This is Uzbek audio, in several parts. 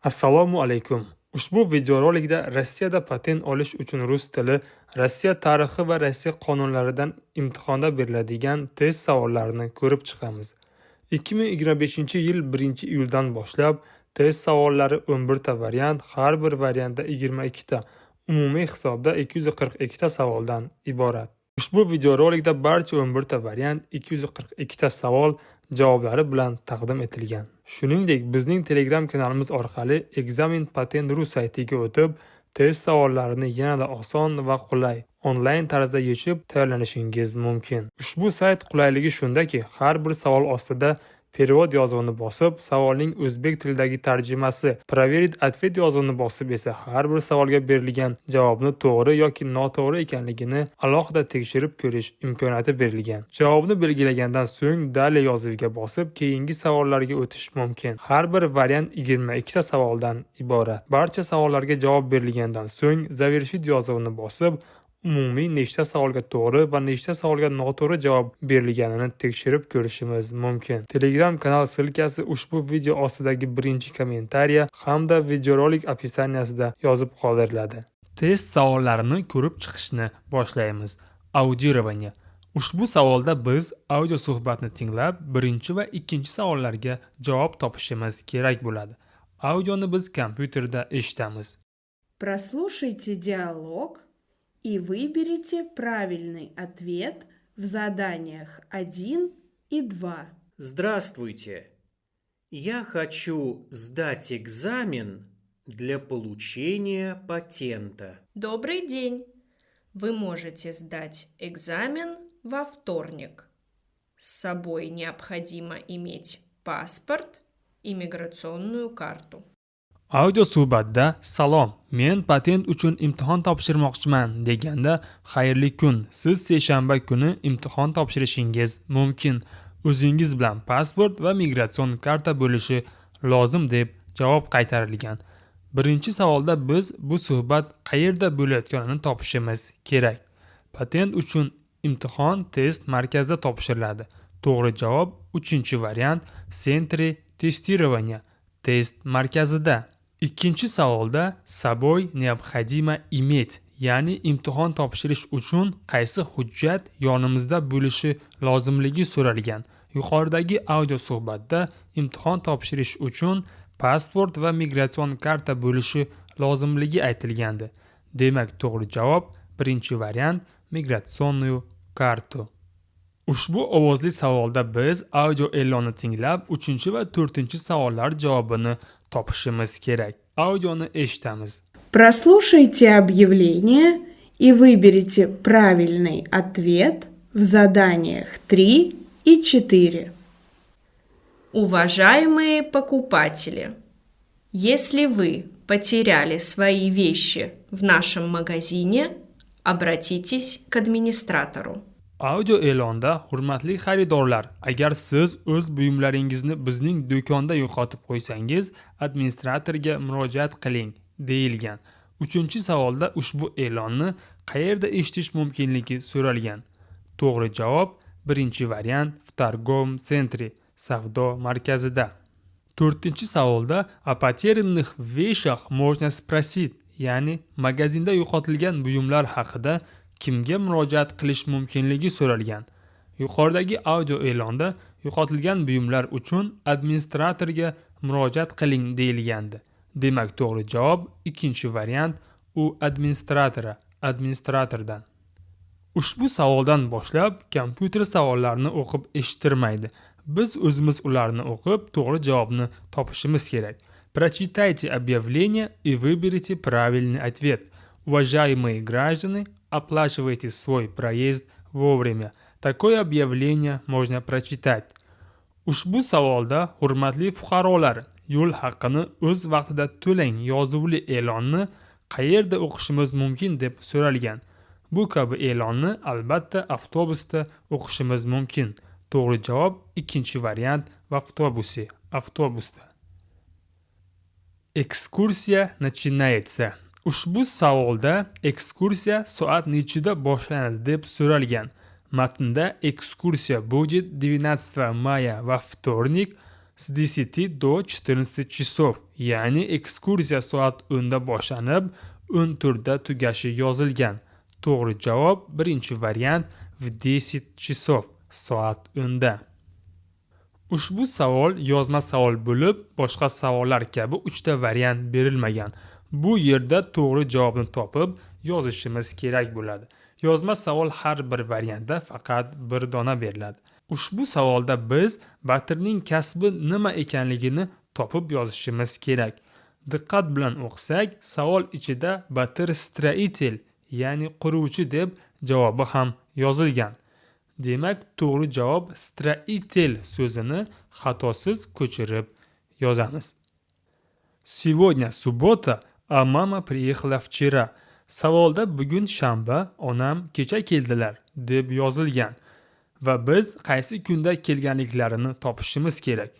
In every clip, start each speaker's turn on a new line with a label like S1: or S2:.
S1: Assalomu alaykum. Ushbu videorolikda Rossiyada patent olish uchun rus tili, Rossiya tarixi va Rossiya qonunlaridan imtihonda beriladigan test savollarini ko'rib chiqamiz. 2025-yil 1-iyuldan boshlab test savollari 11 ta variant, har bir variantda 22 ta, umumiy hisobda 242 ta savoldan iborat. Ushbu videorolikda barcha 11 ta variant, 242 ta savol javoblari bilan taqdim etilgan. Shuningdek, bizning Telegram kanalimiz orqali Ekzamen Patent.ru saytiga o'tib, test savollarini yanada oson va qulay onlayn tarzda yechib tayyorlanishingiz mumkin. Ushbu sayt qulayligi shundaki, har bir savol ostida perevod yozuvini bosib, savolning o'zbek tilidagi tarjimasi, Proverit ответ yozuvini bosib esa har bir savolga berilgan javobni to'g'ri yoki noto'g'ri ekanligini alohida tekshirib ko'rish imkoniyati berilgan. Javobni belgilagandan so'ng Dalya yozuviga bosib, keyingi savollarga o'tish mumkin. Har bir variant 22 ta savoldan iborat. Barcha savollarga javob berilgandan so'ng Завершить yozuvini bosib, umumiy nechta savolga to'g'ri va nechta savolga noto'g'ri javob berilganini tekshirib ko'rishimiz mumkin. Telegram kanal silkasi ushbu video ostidagi birinchi kommentariya hamda videorolik opisaniyasida yozib qoldiriladi. Test savollarini ko'rib chiqishni boshlaymiz. Audirovание. Ushbu savolda biz audio suhbatni tinglab, birinchi va ikkinchi savollarga javob topishimiz kerak bo'ladi. Audioni biz kompyuterda eshitamiz.
S2: Прослушайте диалог и выберите правильный ответ в заданиях 1 и 2.
S3: Здравствуйте. Я хочу сдать экзамен для получения патента.
S4: Добрый день! Вы можете сдать экзамен во вторник. С собой необходимо иметь паспорт и миграционную карту.
S1: Audio suhbatda salom, men patent uchun imtihon topshirmoqchiman deganda xayrli kun, siz seshanba kuni imtihon topshirishingiz mumkin. O'zingiz bilan pasport va migratsion karta bo'lishi lozim deb javob qaytarilgan. Birinchi savolda biz bu suhbat qayerda bo'layotganini topishimiz kerak. Patent uchun imtihon test markazida topshiriladi. To'g'ri javob 3-variant Centre тестирования, test markazida. Ikkinchi savolda с собой необходимо иметь, ya'ni imtihon topshirish uchun qaysi hujjat yonimizda bo'lishi lozimligi so'ralgan. Yuqoridagi audio suhbatda imtihon topshirish uchun pasport va migratsion karta bo'lishi lozimligi aytilgandi. Demak, to'g'ri javob birinchi variant migratsionную карту. Ushbu ovozli savolda biz audio e'lonni tinglab, 3 va 4 savollar javobini topishimiz kerak. Audioni eshitamiz.
S2: Прослушайте объявление и выберите правильный ответ в заданиях 3 и 4.
S4: Уважаемые покупатели, если вы потеряли свои вещи в нашем магазине, обратитесь к администратору.
S1: Audio e'londa hurmatli xaridorlar, agar siz o'z buyumlaringizni bizning do'konda yo'qotib qo'ysangiz, administratorga murojaat qiling deyilgan. 3-savolda ushbu e'lonni qayerda eshitish mumkinligi so'ralgan. To'g'ri javob 1-variant в торговом центре, savdo markazida. 4-savolda о потерянных вещах можно спросить, ya'ni magazinda yo'qotilgan buyumlar haqida kimga murojaat qilish mumkinligi so'ralgan. Yuqoridagi audio e'londa yo'qotilgan buyumlar uchun administratorga murojaat qiling deyilgandi. Demak, to'g'ri javob 2-variant u administratordan. Ushbu savoldan boshlab kompyuter savollarni o'qib eshittirmaydi. Biz o'zimiz ularni o'qib, to'g'ri javobni topishimiz kerak. Прочитайте объявление и выберите правильный ответ. Уважаемые граждане, оплачивайте свой проезд вовремя. Такое объявление можно прочитать. Ushbu savolda hurmatli fuqarolar, yo'l haqqini o'z vaqtida to'lang yozuvli e'lonni qayerda o'qishimiz mumkin deb so'ralgan. Bu kabi e'lonni albatta avtobusda o'qishimiz mumkin. To'g'ri javob 2-variant в avtobusda. Ekskursiya начинается. Ushbu savolda ekskursiya soat nechida boshlanadi deb so'ralgan. Matnda ekskursiya будет 12 мая во вторник с 10 до 14 часов, ya'ni ekskursiya soat 10 da boshlanib, 10 da tugashi yozilgan. To'g'ri javob birinchi variant в 10 часов, soat 10 da. Ushbu savol yozma savol bo'lib, boshqa savollar kabi 3 ta variant berilmagan. Bu yerda to'g'ri javobni topib yozishimiz kerak bo'ladi. Yozma savol har bir variantda faqat bir dona beriladi. Ushbu savolda biz batirning kasbi nima ekanligini topib yozishimiz kerak. Diqqat bilan o'qisak, savol ichida batir stроитель, ya'ni quruvchi deb javobi ham yozilgan. Demak, to'g'ri javob stроитель so'zini xatosiz ko'chirib yozamiz. Сегодня суббота, а мама приехала вчера. Savolda bugun shanba, onam kecha keldilar deb yozilgan va biz qaysi kunda kelganliklarini topishimiz kerak.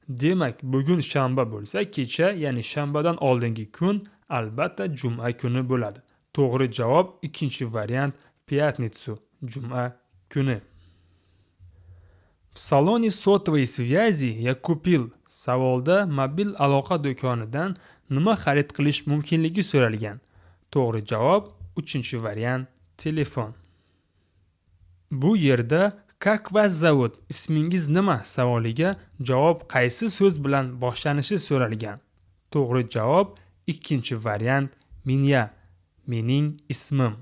S1: Demak, bugun shanba bo'lsa, kecha, ya'ni shanbadan oldingi kun albatta juma kuni bo'ladi. To'g'ri javob ikkinchi variant пятницу, juma kuni. В салоне сотовой связи я купил. Savolda mobil aloqa do'konidan nima xarid qilish mumkinligi so'ralgan. To'g'ri javob 3-variant telefon. Bu yerda как вас зовут, ismingiz nima savoliga javob qaysi so'z bilan boshlanishi so'ralgan. To'g'ri javob 2-variant меня, mening ismim.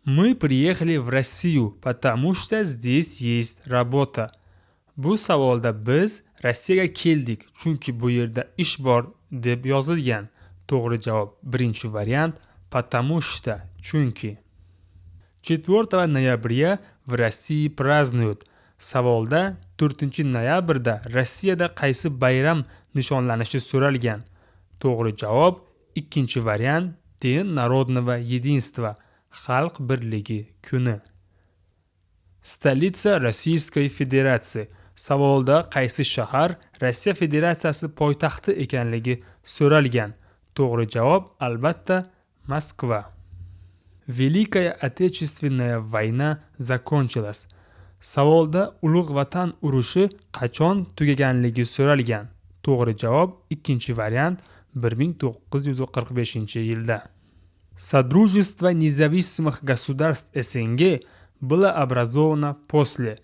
S1: Мы приехали в Россию, потому что здесь есть работа. Bu savolda biz Rossiyaga keldik, chunki bu yerda ish bor deb yozilgan. To'g'ri javob birinchi variant потому что, chunki. 4 noyabrya в России празднуют. Savolda 4-noyabrda Rossiyada qaysi bayram nishonlanishi so'ralgan. To'g'ri javob 2-variant День народного единства, xalq birligi kuni. Stolitsa Rossiyской Federatsiya. Savolda qaysi shahar Rossiya Federatsiyasi poytaxti ekanligi so'ralgan. To'g'ri javob albatta Moskva. Великая Отечественная война закончилась. Savolda Ulug' Vatan urushi qachon tugaganligi so'ralgan. To'g'ri javob 2-variant 1945-yilda. Содружество независимых государств СНГ было образовано после.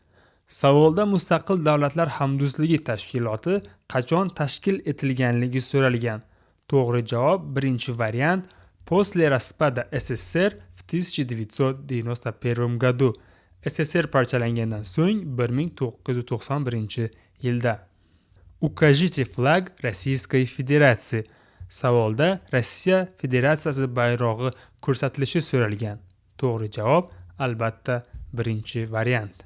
S1: Savolda Mustaqil davlatlar hamdo'stligi tashkiloti qachon tashkil etilganligi so'ralgan. To'g'ri javob birinchi variant после распада СССР в 1991 году. SSR parchalangandan so'ng 1991-yilda. Укажите флаг Российской Федерации. Savolda Rossiya Federatsiyasi bayrog'i ko'rsatilishi so'ralgan. To'g'ri javob albatta birinchi variant.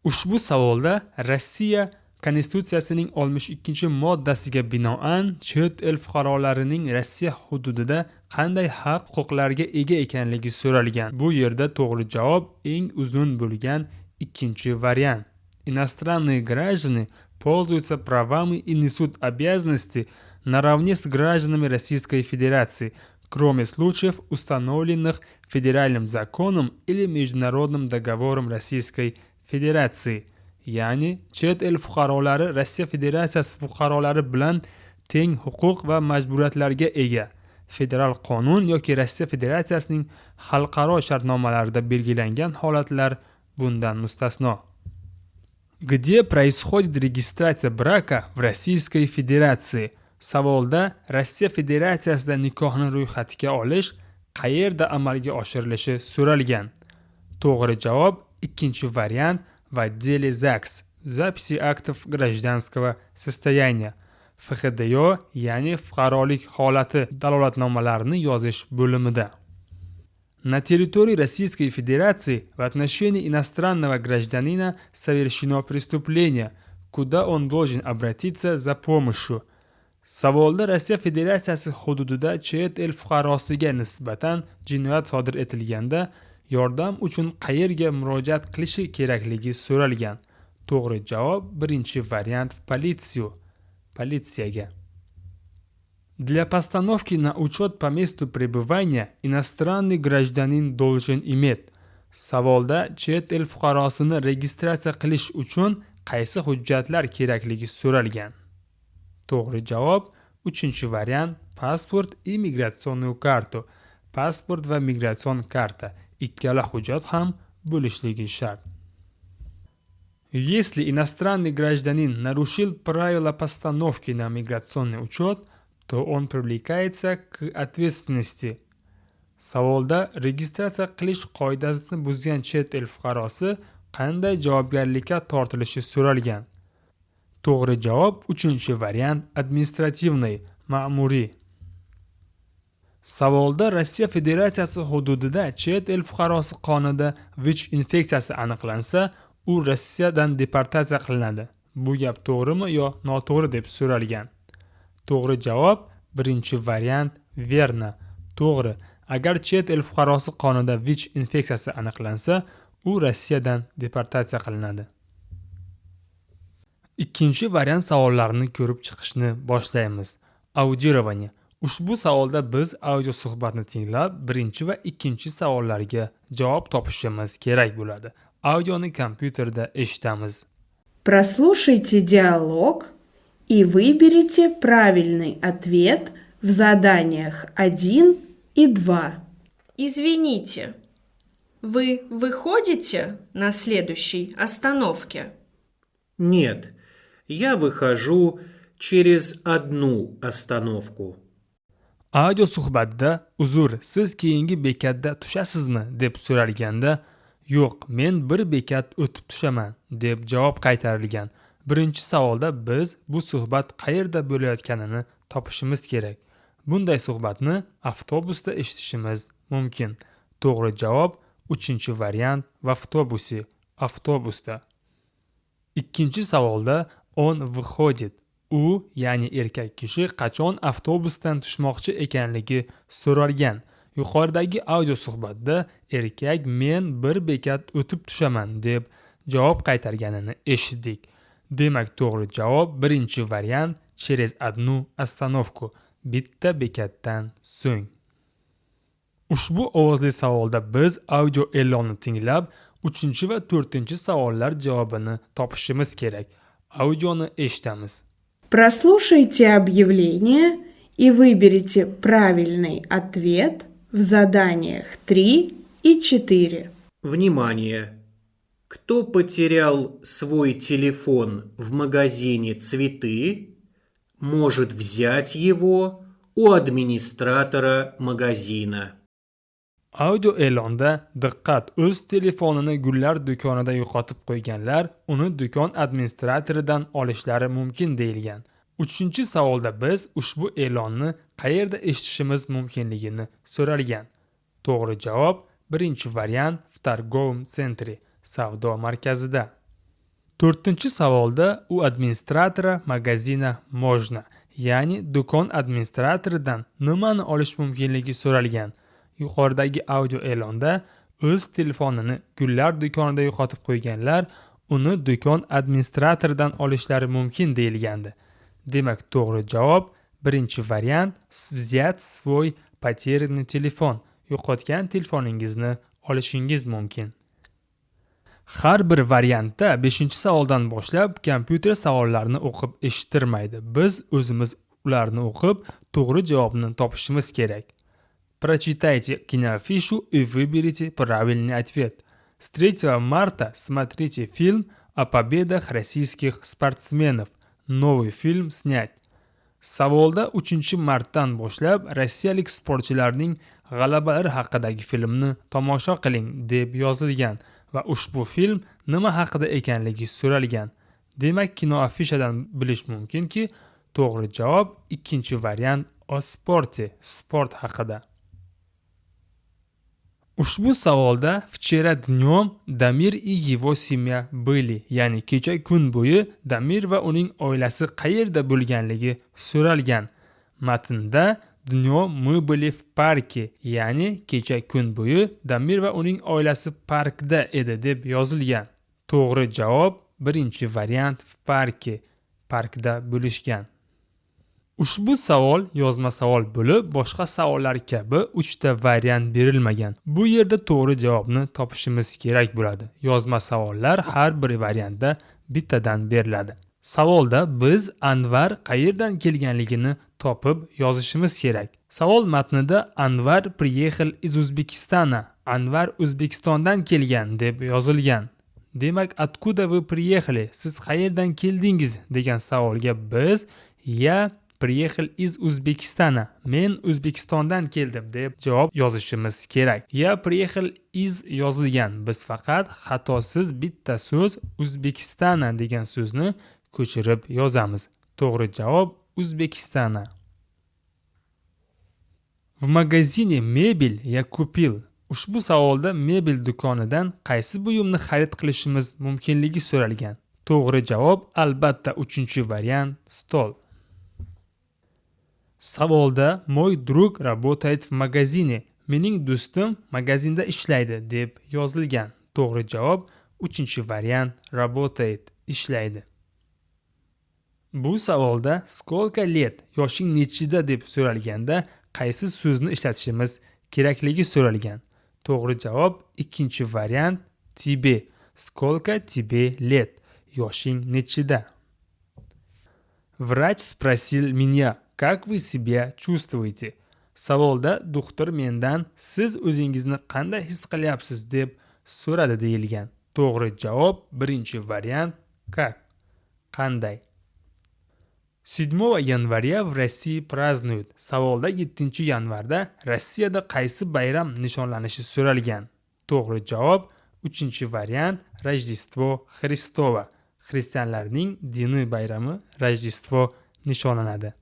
S1: Ushbu savolda Rossiya Konstitutsiyasining 62-moddasiga binoan chet el fuqarolarining Rossiya hududida qanday haq-huquqlarga ega ekanligi so'ralgan. Bu yerda to'g'ri javob eng uzun bo'lgan 2-variant. Иностранные граждане пользуются правами и несут обязанности наравне с гражданами Российской Федерации, кроме случаев, установленных федеральным законом или международным договором Российской Federatsiya, ya'ni chet el fuqarolari Rossiya Federatsiyasi fuqarolari bilan teng huquq va majburiyatlarga ega. Federal qonun yoki Rossiya Federatsiyasining xalqaro shartnomalarida belgilangan holatlar bundan mustasno. Где происходит регистрация брака в Российской Federaции? Savolda Rossiya Federatsiyasida nikohni ro'yxatga olish qayerda amalga oshirilishi so'ralgan. To'g'ri javob 2-variant в отделе ЗАГС, записи актов гражданского состояния, FHDO, ya'ni fuqarolik holati dalolatnomalarini yozish bo'limida. На территории Российской Федерации в отношении иностранного гражданина совершено преступление, куда он должен обратиться за помощью. Savolda Rossiya Federatsiyasi hududida chet el fuqarosiga nisbatan jinoyat sodir etilganda yordam uchun qayerga murojaat qilishi kerakligi so'ralgan. To'g'ri javob birinchi variant politsiyaga. Для постановки на учет по месту пребывания иностранный гражданин должен иметь. Savolda chet el fuqarosini registratsiya qilish uchun qaysi hujjatlar kerakligi so'ralgan. To'g'ri javob 3-variant pasport и миграционную карту. Pasport va migratsion karta ikkala hujjat ham bo'lishligi shart. Если иностранный гражданин нарушил правила постановки на миграционный учет, то он привлекается к ответственности. Savolda registratsiya qilish qoidasini buzgan chet el fuqarosi qanday javobgarlikka tortilishi so'ralgan. To'g'ri javob 3-variant administrativniy, ma'muriy. Savolda Rossiya Federatsiyasi hududida chet el fuqarosi qonida VICH infeksiyasi aniqlansa, u Rossiyadan deportatsiya qilinadi. Bu gap to'g'rimi yo noto'g'ri deb so'ralgan. To'g'ri javob 1-variant verna, to'g'ri. Agar chet el fuqarosi qonida VICH infeksiyasi aniqlansa, u Rossiyadan deportatsiya qilinadi. Ikkinchi variant savollarini ko'rib chiqishni boshlaymiz. Audirovание. Ushbu savolda biz audio suhbatni tinglab, birinchi va ikkinchi savollarga javob topishimiz kerak bo'ladi. Audioni kompyuterda eshitamiz.
S2: Прослушайте диалог и выберите правильный ответ в заданиях 1 и 2.
S4: Извините, вы выходите на следующей остановке?
S3: Нет, я выхожу через одну остановку.
S1: Audio suhbatda uzr, siz keyingi bekatda tushasizmi deb so'ralganda, yo'q, men bir bekat o'tib tushaman deb javob qaytarilgan. Birinchi savolda biz bu suhbat qayerda bo'layotganini topishimiz kerak. Bunday suhbatni avtobusda eshitishimiz mumkin. To'g'ri javob 3-variant в автобусе, avtobusda. Ikkinchi savolda on выходит. U, ya'ni erkak kishi qachon avtobusdan tushmoqchi ekanligi so'ralgan. Yuqoridagi audio suhbatda erkak men bir bekat o'tib tushaman deb javob qaytarganini eshitdik. Demak, to'g'ri javob 1-variant через одну остановку, bitta bekatdan so'ng. Ushbu ovozli savolda biz audio e'lonni tinglab, 3 va 4 savollar javobini topishimiz kerak. Audioni eshitamiz.
S2: Прослушайте объявление и выберите правильный ответ в заданиях 3 и 4.
S3: Внимание! Кто потерял свой телефон в магазине «Цветы», может взять его у администратора магазина.
S1: Audio e'londa diqqat, o'z telefonini gullar do'konida yo'qotib qo'yganlar uni do'kon administratoridan olishlari mumkin deyilgan. 3-savolda biz ushbu e'lonni qayerda eshitishimiz mumkinligini so'ralgan. To'g'ri javob 1-variant в торговом центре, savdo markazida. 4-savolda u administratora magazina можно, ya'ni do'kon administratoridan nimani olish mumkinligi so'ralgan. Yuqoridagi audio e'londa o'z telefonini gullar do'konida yo'qotib qo'yganlar uni do'kon administratoridan olishlari mumkin deyilgandi. Demak, to'g'ri javob 1-variant взять свой потерянный telefon, yo'qotgan telefoningizni olishingiz mumkin. Har bir variantda 5-savoldan boshlab kompyuter savollarni o'qib eshittirmaydi. Biz o'zimiz ularni o'qib, to'g'ri javobni topishimiz kerak. Прочитайте киноафишу и выберите правильный ответ. С 3 марта смотрите фильм о победах российских спортсменов. Новый фильм снять. Savolda 3-martdan boshlab rossiyalik sportchilarning g'alabalari haqidagi filmni tomosha qiling deb yozilgan va ushbu film nima haqida ekanligi so'ralgan. Demak, kinoafishadan bilish mumkinki, to'g'ri javob 2-variant o sporte, sport haqida. Ushbu savolda вчера днем Дамир и его семья были, ya'ni kecha kun bo'yi Damir va uning oilasi qayerda bo'lganligi so'ralgan. Matnda днем мы были в парке, ya'ni kecha kun bo'yi Damir va uning oilasi parkda edi deb yozilgan. To'g'ri javob 1-variant в парке, parkda bo'lishgan. Ushbu savol yozma savol bo'lib, boshqa savollar kabi 3 variant berilmagan. Bu yerda to'g'ri javobni topishimiz kerak bo'ladi. Yozma savollar har bir variantda bittadan beriladi. Savolda biz Anvar qayerdan kelganligini topib yozishimiz kerak. Savol matnida Anvar приехал из Узбекистана. Anvar O'zbekistondan kelgan deb yozilgan. Demak, откуда вы приехали? Siz qayerdan keldingiz degan savolga biz я приехал из Узбекистана. Men O'zbekistondan keldim deb javob yozishimiz kerak. Я приехал из yozilgan. Biz faqat xatosiz bitta so'z O'zbekistana degan so'zni ko'chirib yozamiz. To'g'ri javob O'zbekistana. В магазине мебель я купил. Ushbu savolda mebel do'konidan qaysi buyumni xarid qilishimiz mumkinligi so'ralgan. To'g'ri javob albatta 3-variant stol. Savolda мой друг работает в магазине. Mening do'stim magazinda ishlaydi deb yozilgan. To'g'ri javob 3-variant работает ishlaydi. Bu savolda сколько лет yoshing nechida deb so'ralganda qaysi so'zni ishlatishimiz kerakligi so'ralgan. To'g'ri javob 2-variant тебе. Сколько тебе лет? Yoshing nechida? Врач спросил меня, как вы себя чувствуете? Savolda doktor mendan siz o'zingizni qanday his qilyapsiz deb so'radi deyilgan. To'g'ri javob 1-variant как. Qanday? 7 yanvarya в России празднуют. Savolda 7 yanvarda Rossiyada qaysi bayram nishonlanishi so'ralgan. To'g'ri javob 3-variant Rojdestvo Xristovo. Xristianlarning diniy bayrami Rojdestvo nishonlanadi.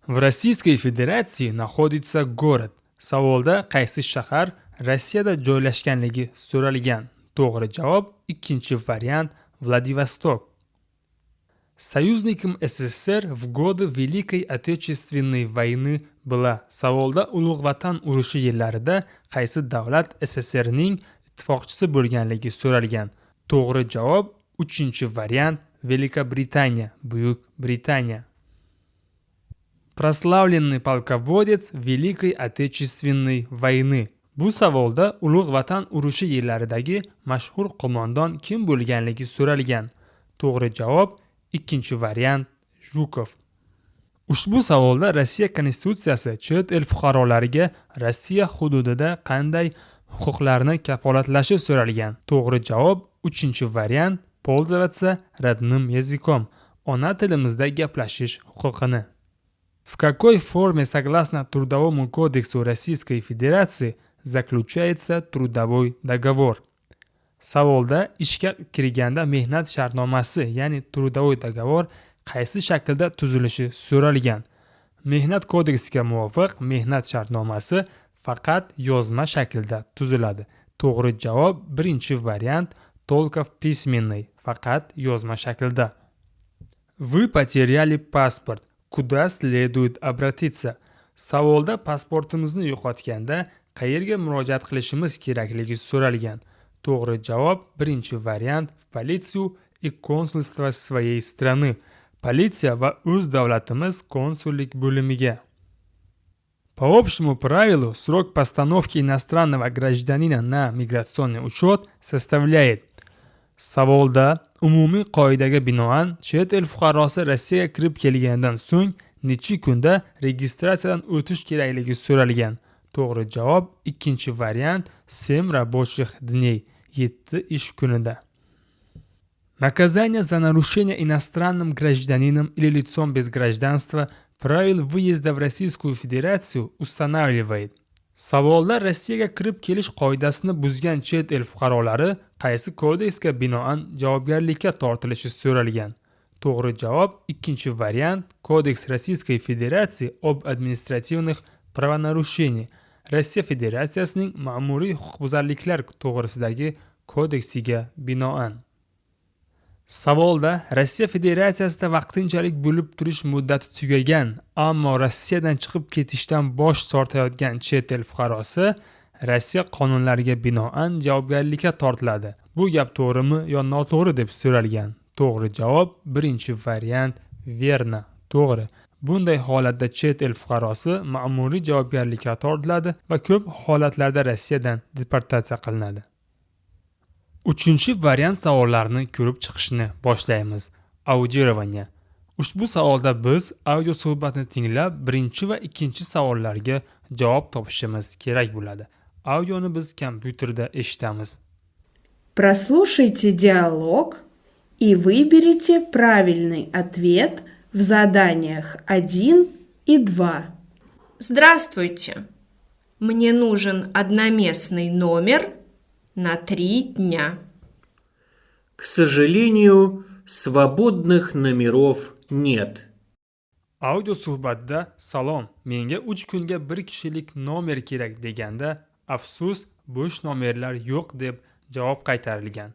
S1: В Российской Федерации находится город. Savolda qaysi shahar Rossiyada joylashganligi so'ralgan. To'g'ri javob 2-variant Vladivostok. Союзником СССР в годы Великой Отечественной войны была. Savolda Ulug' Vatan urushi yillarida qaysi davlat SSRning ittifoqchisi bo'lganligi so'ralgan. To'g'ri javob 3-variant Великая Британия, Buyuk Britaniya. Прославленный полководец Великой Отечественной войны. Bu savolda Ulug' Vatan urushi yillaridagi mashhur qo'mondon kim bo'lganligi so'ralgan. To'g'ri javob 2-variant Jukov. Ushbu savolda Rossiya konstitutsiyasi chet el fuqarolariga Rossiya hududida qanday huquqlarni kafolatlashi so'ralgan. To'g'ri javob 3-variant пользоваться родным языком. Ona tilimizda gaplashish huquqini. В какой форме согласно Трудовому кодексу Российской Федерации заключается трудовой договор? Savolda ishga kirganda mehnat shartnomasi, ya'ni трудовой договор qaysi shaklda tuzilishi so'ralgan. Mehnat kodeksiga muvofiq mehnat shartnomasi faqat yozma shaklda tuziladi. To'g'ri javob 1-variant только письменный, faqat yozma shaklda. Вы потеряли паспорт. Куда следует обратиться? Savolda pasportimizni yo'qotganda qayerga murojaat qilishimiz kerakligi so'ralgan. To'g'ri javob 1-variant в полицию и консульство своей страны. Politsiya va o'z davlatimiz konsullik bo'limiga. По общему правилу, срок постановки иностранного гражданина на миграционный учет составляет. Savolda umumiy qoidaga binoan chet el fuqarosi Rossiyaga kirib kelgandan so'ng necha kunda registratsiyadan o'tish kerakligi so'ralgan. To'g'ri javob 2-variant 7 рабочих дней, 7 ish kunida. Наказание за нарушение иностранным гражданином или лицом без гражданства правил выезда в Российскую Федерацию устанавливает. Savolda Rossiyaga kirib kelish qoidasini buzgan chet el fuqarolari qaysi kodeksga binoan javobgarlikka tortilishi so'ralgan. To'g'ri javob 2-variant Kodeks Российской Федерации об административных правонарушениях. Rossiya Federatsiyasining ma'muriy huquqbuzarliklar to'g'risidagi kodeksiga binoan. Savolda Rossiya Federatsiyasida vaqtinchalik bo'lib turish muddati tugagan, ammo Rossiyadan chiqib ketishdan bosh tortayotgan chet el fuqarosi Rossiya qonunlariga binoan javobgarlikka tortiladi. Bu gap to'g'rimi yo noto'g'ri deb so'ralgan. To'g'ri javob 1-variant verna, to'g'ri. Bunday holatda chet el fuqarosi ma'muriy javobgarlikka tortiladi va ko'p holatlarda Rossiyadan deportatsiya qilinadi. Uchinchi variant savollarni ko'rib chiqishni boshlaymiz. Audirovание. Ushbu savolda biz audio suhbatni tinglab, birinchi va ikkinchi savollarga javob topishimiz kerak bo'ladi. Audioni biz kompyuterda eshitamiz.
S2: Прослушайте диалог и выберите правильный ответ в заданиях 1 и 2.
S4: Здравствуйте. Мне нужен одноместный номер на 3 дня.
S3: К сожалению, свободных номеров нет.
S1: Audio suhbatda salom, menga 3 kunga bir kishilik nomer kerak deganda, afsus, bo'sh nomerlar yo'q deb javob qaytarilgan.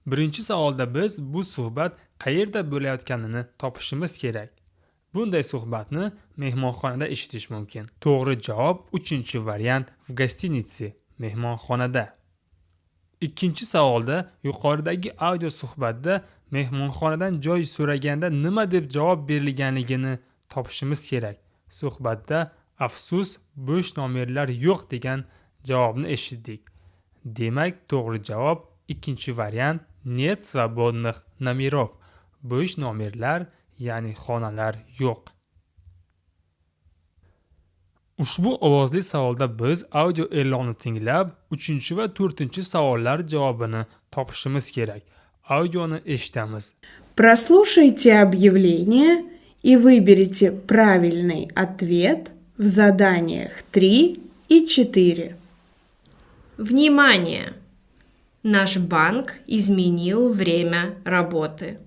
S1: Birinchi savolda biz bu suhbat qayerda bo'layotganini topishimiz kerak. Bunday suhbatni mehmonxonada eshitish mumkin. To'g'ri javob 3-variant в гостинице, mehmonxonada. Ikkinchi savolda yuqoridagi audio suhbatda mehmonxonadan joy so'raganda nima deb javob berilganligini topishimiz kerak. Suhbatda afsus, bo'sh nomerlar yo'q degan javobni eshitdik. Demak, to'g'ri javob 2-variant нет свободных номеров. Bo'sh nomerlar, ya'ni xonalar yo'q. Ushbu ovozli savolda biz audio e'lonni tinglab, 3 va 4 savollar javobini topishimiz kerak. Audioni eshitamiz.
S2: Прослушайте объявление и выберите правильный ответ в заданиях 3 и 4.
S4: Внимание! Наш банк изменил время работы.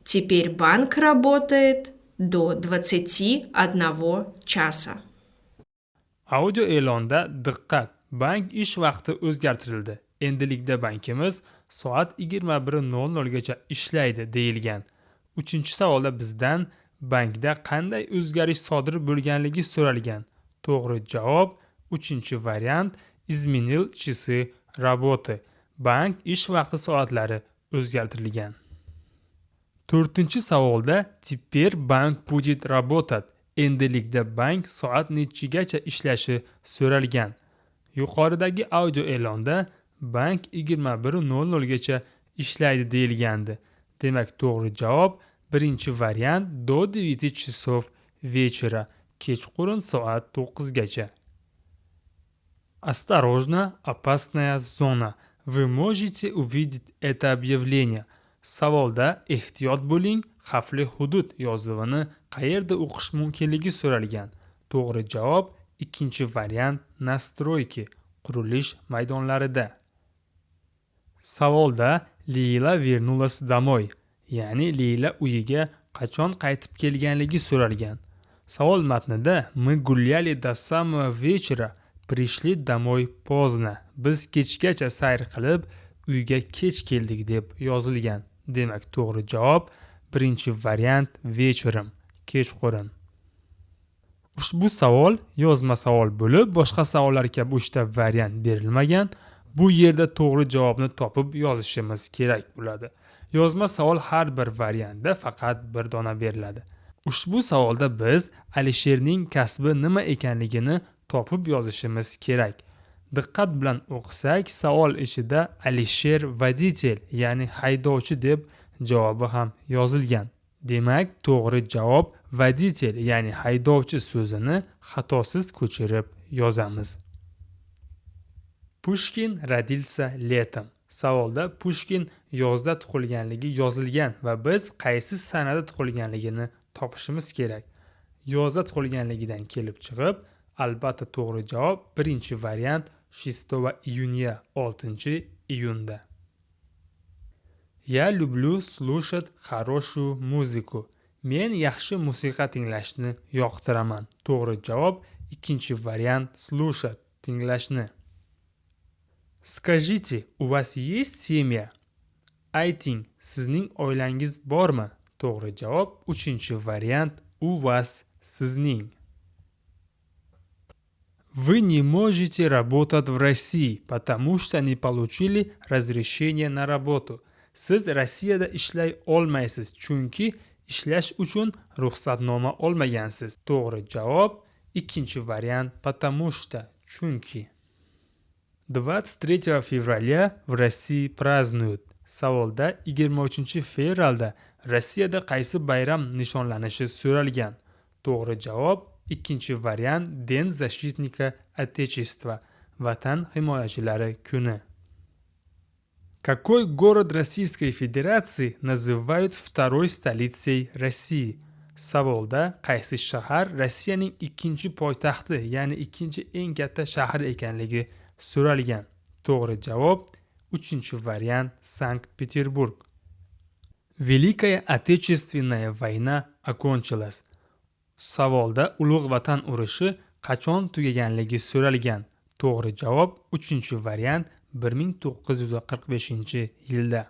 S4: Теперь банк работает до 21 часа.
S1: Audio e'londa diqqat, bank ish vaqti o'zgartirildi. Endilikda bankimiz soat 21:00 gacha ishlaydi deyilgan. 3-savolda bizdan bankda qanday o'zgarish sodir bo'lganligi so'ralgan. To'g'ri javob 3-variant изменил часы работы. Bank ish vaqti soatlari o'zgartirilgan. 4-savolda теперь банк будет работать. Endilikda bank soat nechigacha ishlashi so'ralgan. Yuqoridagi audio e'londa bank 21:00 gacha ishlaydi deyilgandi. Demak, to'g'ri javob 1-variant до 9 часов вечера, kechqurun soat 9 gacha. Осторожно, опасная зона. Вы можете увидеть это объявление. Savolda ehtiyot bo'ling, xavfli hudud yozuvini qayerda o'qish mumkinligi so'ralgan. To'g'ri javob 2-variant настройки, qurilish maydonlarida. Savolda Lila вернулась домой, ya'ni Lila uyiga qachon qaytib kelganligi so'ralgan. Savol matnida мы гуляли до самого вечера, пришли домой поздно. Biz kechgacha sayr qilib, uyga kech keldik deb yozilgan. Demak, to'g'ri javob 1-variant вечером, kechqurun. Ushbu savol yozma savol bo'lib, boshqa savollar kabi 3 variant berilmagan. Bu yerda to'g'ri javobni topib yozishimiz kerak bo'ladi. Yozma savol har bir variantda faqat bir dona beriladi. Ushbu savolda biz Alisherning kasbi nima ekanligini topib yozishimiz kerak. Diqqat bilan o'qisak, savol ichida Alisher водитель, ya'ni haydovchi deb javobi ham yozilgan. Demak, to'g'ri javob водитель, ya'ni haydovchi so'zini xatosiz ko'chirib yozamiz. Pushkin родился летом. Savolda Pushkin yozda tug'ilganligi yozilgan va biz qaysi sanada tug'ilganligini topishimiz kerak. Yozda tug'ilganligidan kelib chiqib, albatta to'g'ri javob 1-variant 6 июня, 6 iyunda. Я люблю слушать хорошую музыку. Men yaxshi musiqa tinglashni yoqtiraman. To'g'ri javob 2-variant слушать, tinglashni. Скажите, у вас есть семья? Ayting, sizning oilangiz bormi? To'g'ri javob 3-variant у вас, sizning. Вы не можете работать в России, потому что не получили разрешение на работу. Siz Rossiyada ishlay olmaysiz, chunki ishlash uchun ruxsatnoma olmagansiz. To'g'ri javob 2-variant потому что, chunki. 23 февраля в России празднуют. Savolda 23 fevralda Rossiyada qaysi bayram nishonlanishi so'ralgan. To'g'ri javob ikkinchi variant Den защитника Отечества, Vatan himoyachilari kuni. Какой город Российской Федерации называют второй столицей России? Savolda qaysi shahar Rossiyaning ikkinchi poytaxti, ya'ni ikkinchi eng katta shahri ekanligi so'ralgan. To'g'ri javob 3-variant Sankt-Peterburg. Великая Отечественная война окончилась. Savolda Ulug' Vatan urushi qachon tugaganligi so'ralgan. To'g'ri javob 3-variant 1945-yilda.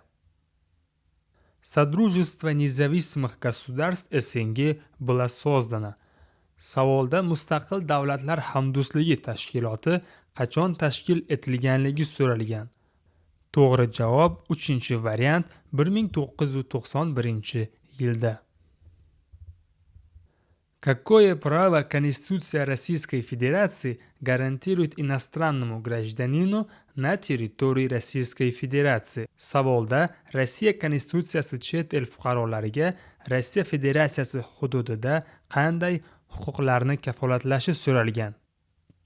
S1: Содружество независимых государств СНГ было создано. Savolda Mustaqil davlatlar hamdo'stligi tashkiloti qachon tashkil etilganligi so'ralgan. To'g'ri javob 3-variant 1991-yilda. Какое право Конституция Российской Федерации гарантирует иностранному гражданину на территории Российской Федерации? Savolda Rossiya Konstitutsiyasi chet el fuqarolariga Rossiya Federatsiyasi hududida qanday huquqlarni kafolatlashi so'ralgan.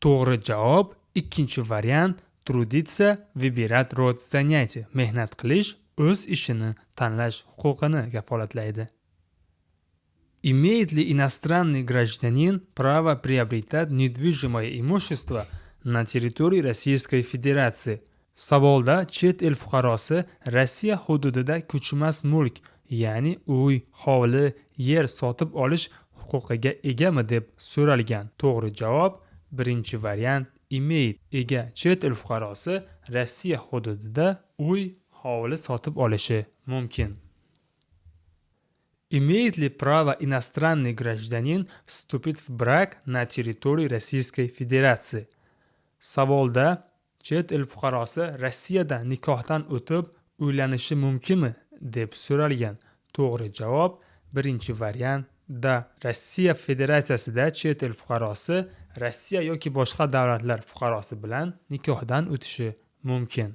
S1: To'g'ri javob 2-variant Trudиться, выбирать род занятий. Mehnat qilish o'z ishini tanlash huquqini kafolatlaydi. Имеет ли иностранный гражданин право приобретать недвижимое имущество на территории Российской Федерации? Savolda chet el fuqarosi Rossiya hududida ko'chmas mulk, ya'ni uy, hovli, yer sotib olish huquqiga egami deb so'ralgan. To'g'ri javob 1-variant imeyt. Ega chet el fuqarosi Rossiya hududida uy, hovli sotib olishi mumkin. Имеет ли право иностранный гражданин вступить в брак на территории Российской Федерации? Savolda chet el fuqarosi Rossiyada nikohdan o'tib uylanishi mumkinmi deb so'ralgan. To'g'ri javob 1-variant da. Rossiya Federatsiyasida chet el fuqarosi Rossiya yoki boshqa davlatlar fuqarosi bilan nikohdan o'tishi mumkin.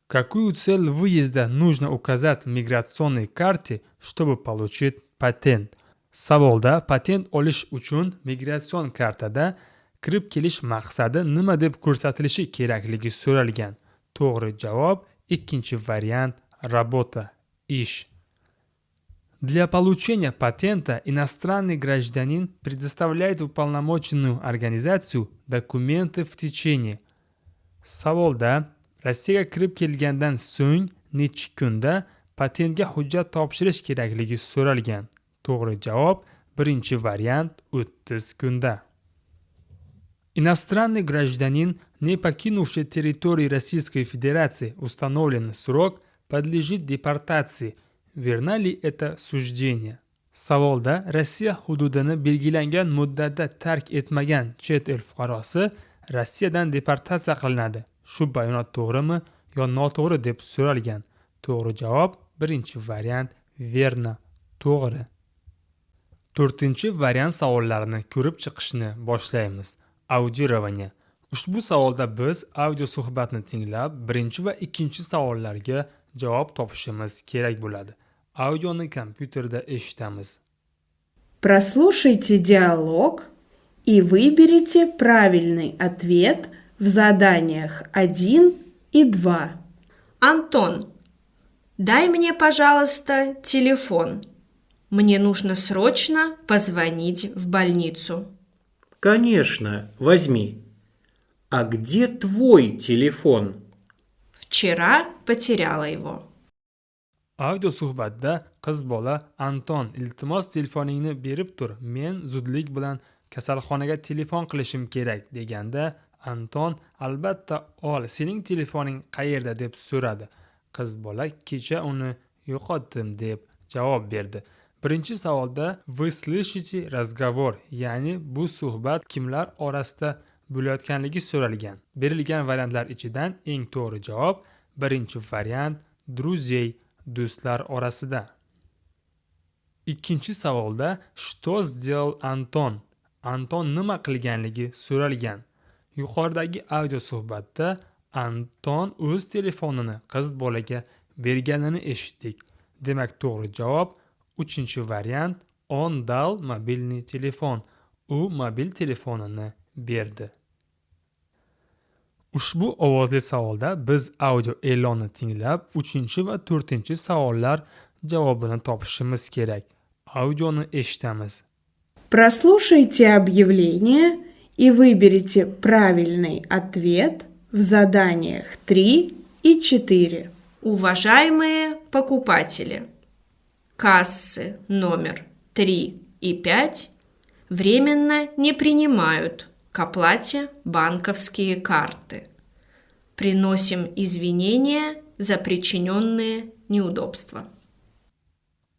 S1: Какую цель выезда нужно указать в миграционной карте, чтобы получить patent? Savolda patent olish uchun migratsion kartada kirib kelish maqsadi nima deb ko'rsatilishi kerakligi so'ralgan. To'g'ri javob 2-variant работа, ish. Для получения патента иностранный гражданин предоставляет в уполномоченную организацию документы в течение. Savolda Rossiyaga kirib kelgandan so'ng necha kunda patentga hujjat topshirish kerakligi so'ralgan. To'g'ri javob 1-variant 30 kunda. Иностранный гражданин, не покинувший территорию Российской Федерации установленный срок, подлежит депортации. Верно ли это суждение? Savolda Rossiya hududini belgilangan muddatda tark etmagan chet el fuqarosi Rossiyadan deportatsiya qilinadi. Shu bayonot to'g'rimi yo noto'g'ri deb so'ralgan. To'g'ri javob 1-variant verna, to'g'ri. 4-variant savollarini ko'rib chiqishni boshlaymiz. Audirovание. Ushbu savolda biz audio suhbatni tinglab, 1 va 2 savollarga javob topishimiz kerak bo'ladi. Audioni kompyuterda eshitamiz.
S2: Прослушайте диалог и выберите правильный ответ в заданиях 1 и 2.
S4: Антон, дай мне, пожалуйста, телефон. Мне нужно срочно позвонить в больницу.
S3: Конечно, возьми. А где твой телефон?
S4: Вчера потеряла его.
S1: Audio suhbatda qiz bola Anton, iltimos telefoningni berib tur. Men zudlik bilan kasalxonaga telefon qilishim kerak deganda Anton albatta ol, sening telefoning qayerda deb so'radi. Qiz bola kecha uni yo'qotdim deb javob berdi. Birinchi savolda вы слышите разговор, ya'ni bu suhbat kimlar orasida bo'layotganligi so'ralgan. Berilgan variantlar ichidan eng to'g'ri javob 1-variant друзей, do'stlar orasida. Ikkinchi savolda что сделал Anton? Anton nima qilganligi so'ralgan. Yuqoridagi audio suhbatda Anton o'z telefonini qiz bolaga berganini eshitdik. Demak, to'g'ri javob 3-variant. On dal mobilniy telefon. U mobil telefonini berdi. Ushbu ovozli savolda biz audio e'lonni tinglab, 3 va 4-savollar javobini topishimiz kerak. Audioni eshitamiz.
S2: Прослушайте объявление и выберите правильный ответ в заданиях 3 и 4.
S4: Уважаемые покупатели, кассы номер 3 и 5 временно не принимают к оплате банковские карты. Приносим извинения за причиненные неудобства.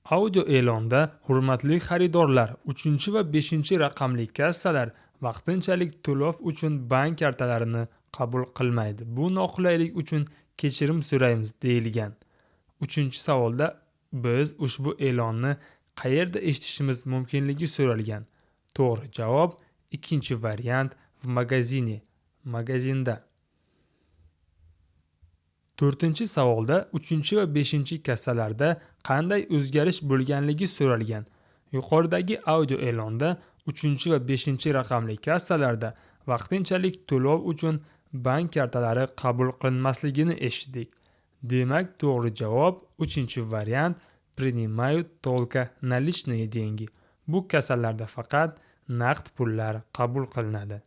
S1: Audio e'londa hurmatli xaridorlar, 3 va 5-raqamli kassalar vaqtinchalik to'lov uchun bank kartalarini qabul qilmaydi. Bu noqulaylik uchun kechirim so'raymiz deyilgan. 3-savolda biz ushbu e'lonni qayerda eshitishimiz mumkinligi so'ralgan. To'g'ri javob 2-variant в магазине, magazinda. 4-savolda 3 va 5-kassalarda qanday o'zgarish bo'lganligi so'ralgan. Yuqoridagi audio e'londa 3 va 5-raqamli kassalarda vaqtinchalik to'lov uchun bank kartalari qabul qilinmasligini eshitdik. Demak, to'g'ri javob 3-variant принимают только наличные деньги. Bu kassalarda faqat naqd pullar qabul qilinadi.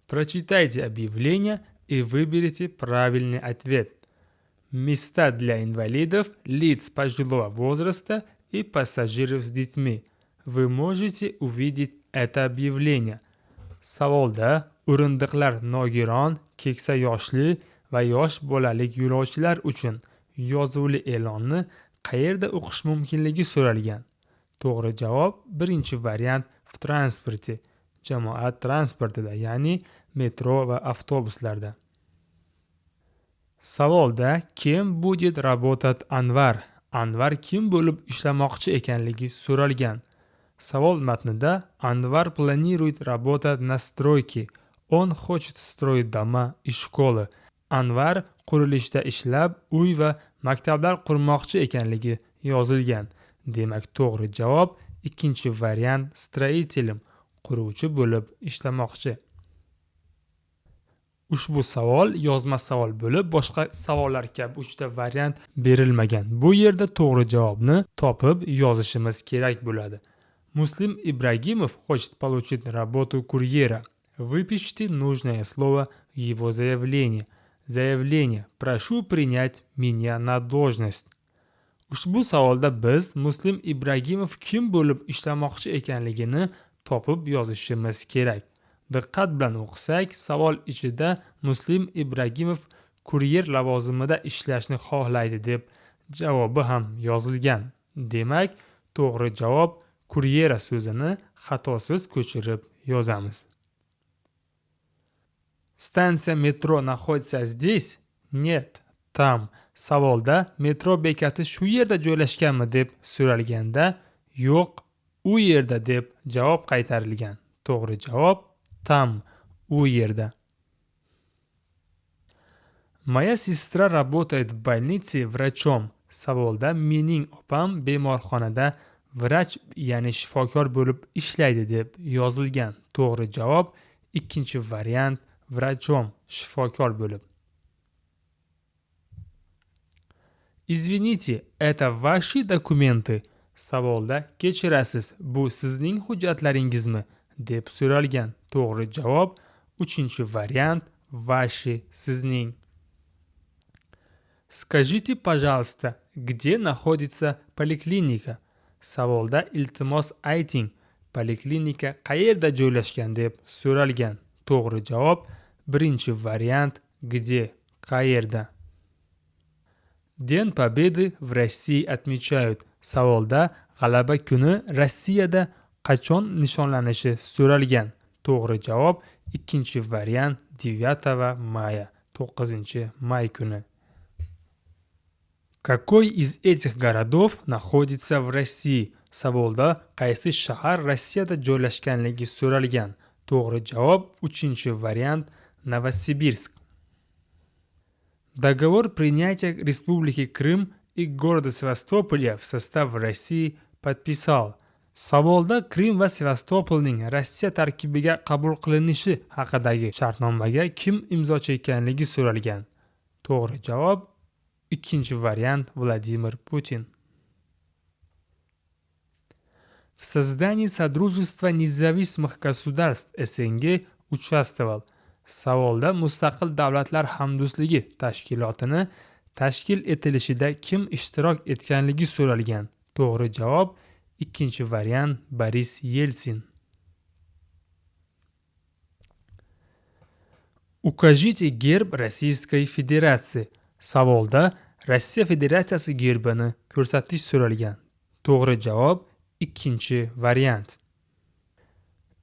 S1: Прочитайте объявление и выберите правильный ответ. Места для инвалидов, лиц пожилого возраста и пассажиров с детьми. Вы можете увидеть это объявление. Savolda o'rindiqlar nogiron, keksa yoshli va yosh bolalik yo'lovchilar uchun yozuvli e'lonni qayerda o'qish mumkinligi so'ralgan. To'g'ri javob 1-variant в транспорте, jamoat transportida, ya'ni metro va avtobuslarda. Savolda kim будет работать Anvar? Anvar kim bo'lib ishlamoqchi ekanligi so'ralgan. Savol matnida Anvar планирует работать на стройке. Он хочет строить дома и школы. Anvar qurilishda ishlab, uy va maktablar qurmoqchi ekanligi yozilgan. Demak, to'g'ri javob 2-variant строителем, quruvchi bo'lib ishlamoqchi. Ushbu savol yozma savol bo'lib, boshqa savollar kabi 3 variant berilmagan. Bu yerda to'g'ri javobni topib yozishimiz kerak bo'ladi. Muslim Ibragimov хочет получить работу курьера. Выпишите нужное слово в его заявлении. Заявление. Прошу принять меня на должность. Ushbu savolda biz Muslim Ibragimov kim bo'lib ishlamoqchi ekanligini topib yozishimiz kerak. Diqqat bilan o'qisak, savol ichida Muslim Ibragimov kuryer lavozimida ishlashni xohlaydi deb javobi ham yozilgan. Demak, to'g'ri javob kuryera so'zini xatosiz ko'chirib yozamiz. Stansiya metro находится здесь? Нет, там. Savolda metro bekati shu yerda joylashganmi deb so'ralganda, yo'q, u yerda deb javob qaytarilgan. To'g'ri javob там, u yerda. Моя сестра работает в больнице врачом. Savolda mening opam bemorxonada vrach, ya'ni shifokor bo'lib ishlaydi deb yozilgan. To'g'ri javob 2-variant vrachom, shifokor bo'lib. Извините, это ваши документы? Savolda kechirasiz, bu sizning hujjatlaringizmi deb so'ralgan. To'g'ri javob 3-variant ваши, sizning. Скажите, пожалуйста, где находится поликлиника? Savolda iltimos ayting, poliklinika qayerda joylashgan deb so'ralgan. To'g'ri javob 1-variant где, qayerda. День Победы в России отмечают. Savolda g'alaba kuni Rossiyada qachon nishonlanishi so'ralgan. To'g'ri javob 2-variant 9 maya, 9-may kuni. Какой из этих городов находится в России? Savolda qaysi shahar Rossiyada joylashganligi so'ralgan. To'g'ri javob 3-variant Novosibirsk. Договор принятия Республики Крым и города Севастополя в состав России подписал. Savolda Krim va Sevastopolning Rossiya tarkibiga qabul qilinishi haqidagi shartnomaga kim imzo chekkanligi so'ralgan. To'g'ri javob ikkinchi variant Vladimir Putin. В создании Содружества независимых государств СНГ участвовал. Savolda Mustaqil davlatlar hamdo'stligi tashkilotini tashkil etilishida kim ishtirok etganligi so'ralgan. To'g'ri javob ikkinchi variant Boris Yeltsin. Укажите герб Российской Федерации. Savolda Rossiya Federatsiyasi gerbini ko'rsatish so'ralgan. To'g'ri javob ikkinchi variant.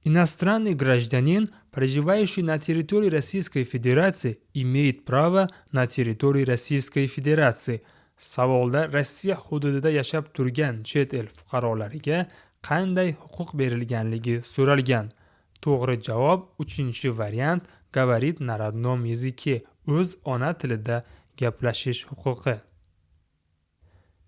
S1: Иностранный гражданин, проживающий на территории Российской Федерации, имеет право на территории Российской Федерации. Savolda Rossiya hududida yashab turgan chet el fuqarolariga qanday huquq berilganligi so'ralgan. To'g'ri javob uchinchi variant говорит на родном языке. O'z ona tilida gaplashish huquqi.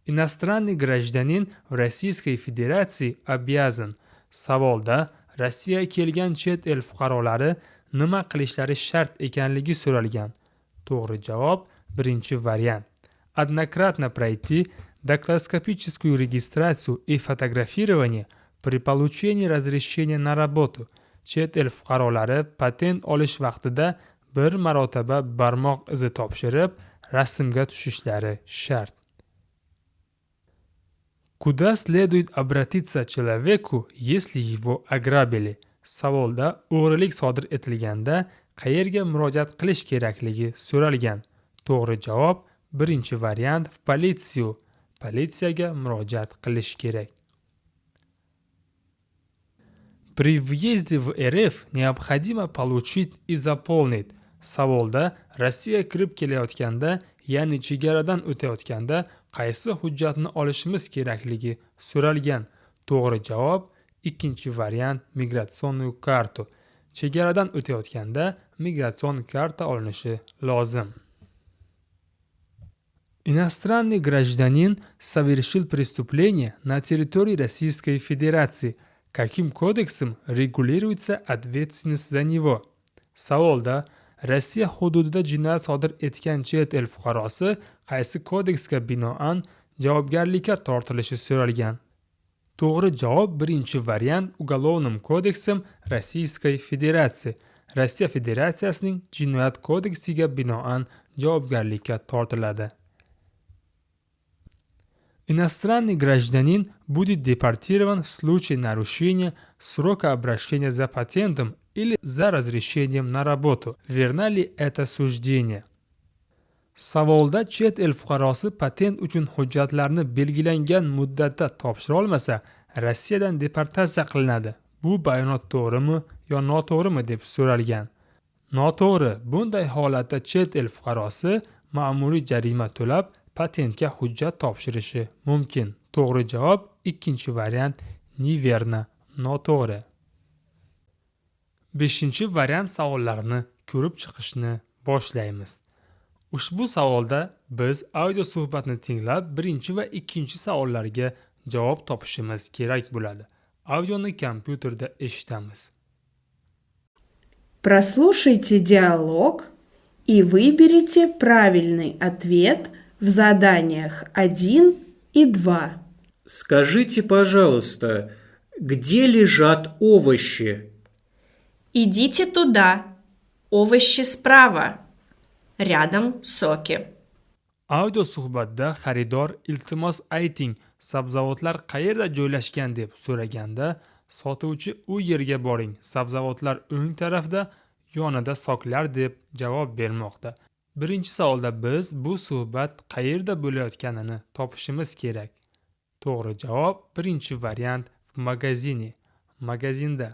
S1: Иностранный гражданин в Российской Федерации обязан. Savolda Rossiyaga kelgan chet el fuqarolari nima qilishlari shart ekanligi so'ralgan. To'g'ri javob birinchi variant. Однократно пройти дактилоскопическую регистрацию и фотографирование при получении разрешения на работу. Chet el fuqarolari patent olish vaqtida bir marotaba barmoq izi topshirib, rasmga tushishlari shart. Куда следует обратиться человеку, если его ограбили? Savolda o'g'rilik sodir etilganda qayerga murojaat qilish kerakligi so'ralgan. To'g'ri javob birinchi variant в полицию. Politsiyaga murojaat qilish kerak. При въезде в РФ необходимо получить и заполнить. Savolda Rossiyaga kirib kelayotganda, ya'ni chegaradan o'tayotganda qaysi hujjatni olishimiz kerakligi so'ralgan. To'g'ri javob ikkinchi variant migratsionную карту. Chegaradan o'tayotganda migratsion karta olinishi lozim. Иностранный гражданин совершил преступление на территории Российской Федерации. Каким кодексом регулируется ответственность за него? Savolda Rossiya hududida jinoyat sodir etgan chet el fuqarosi qaysi kodeksga binoan javobgarlikka tortilishi so'ralgan. To'g'ri javob birinchi variant Уголовным кодексом Российской Федерации. Rossiya Federatsiyasining jinoyat kodeksiga binoan javobgarlikka tortiladi. Иностранный гражданин будет депортирован в случае нарушения срока обращения за патентом или за разрешением на работу. Верно ли это суждение? Savolda chet el fuqarosi patent uchun hujjatlarni belgilangan muddatda topshira olmasa, Rossiyadan deportatsiya qilinadi. Bu bayonot to'g'rimi yo noto'g'rimi deb so'ralgan. Noto'g'ri. Bunday holatda chet el fuqarosi ma'muriy jarima to'lab patentga hujjat topshirishi mumkin. To'g'ri javob ikkinchi variant неверно, noto'g'ri. 5-variant savollarini ko'rib chiqishni boshlaymiz. Ushbu savolda biz audio suhbatni tinglab, birinchi va ikkinchi savollarga javob topishimiz kerak bo'ladi. Audioni kompyuterda eshitamiz.
S2: Прослушайте диалог и выберите правильный ответ в заданиях 1 и 2.
S3: Скажите, пожалуйста, где лежат овощи?
S4: Идите туда. Овощи справа. Рядом соки.
S1: Audio suhbatda xaridor iltimos ayting, sabzavotlar qayerda joylashgan deb so'raganda, sotuvchi u yerga boring, sabzavotlar o'ng tarafda, yonida soklar deb javob bermoqda. Birinchi savolda biz bu suhbat qayerda bo'layotganini topishimiz kerak. To'g'ri javob birinchi variant в магазине, magazinda.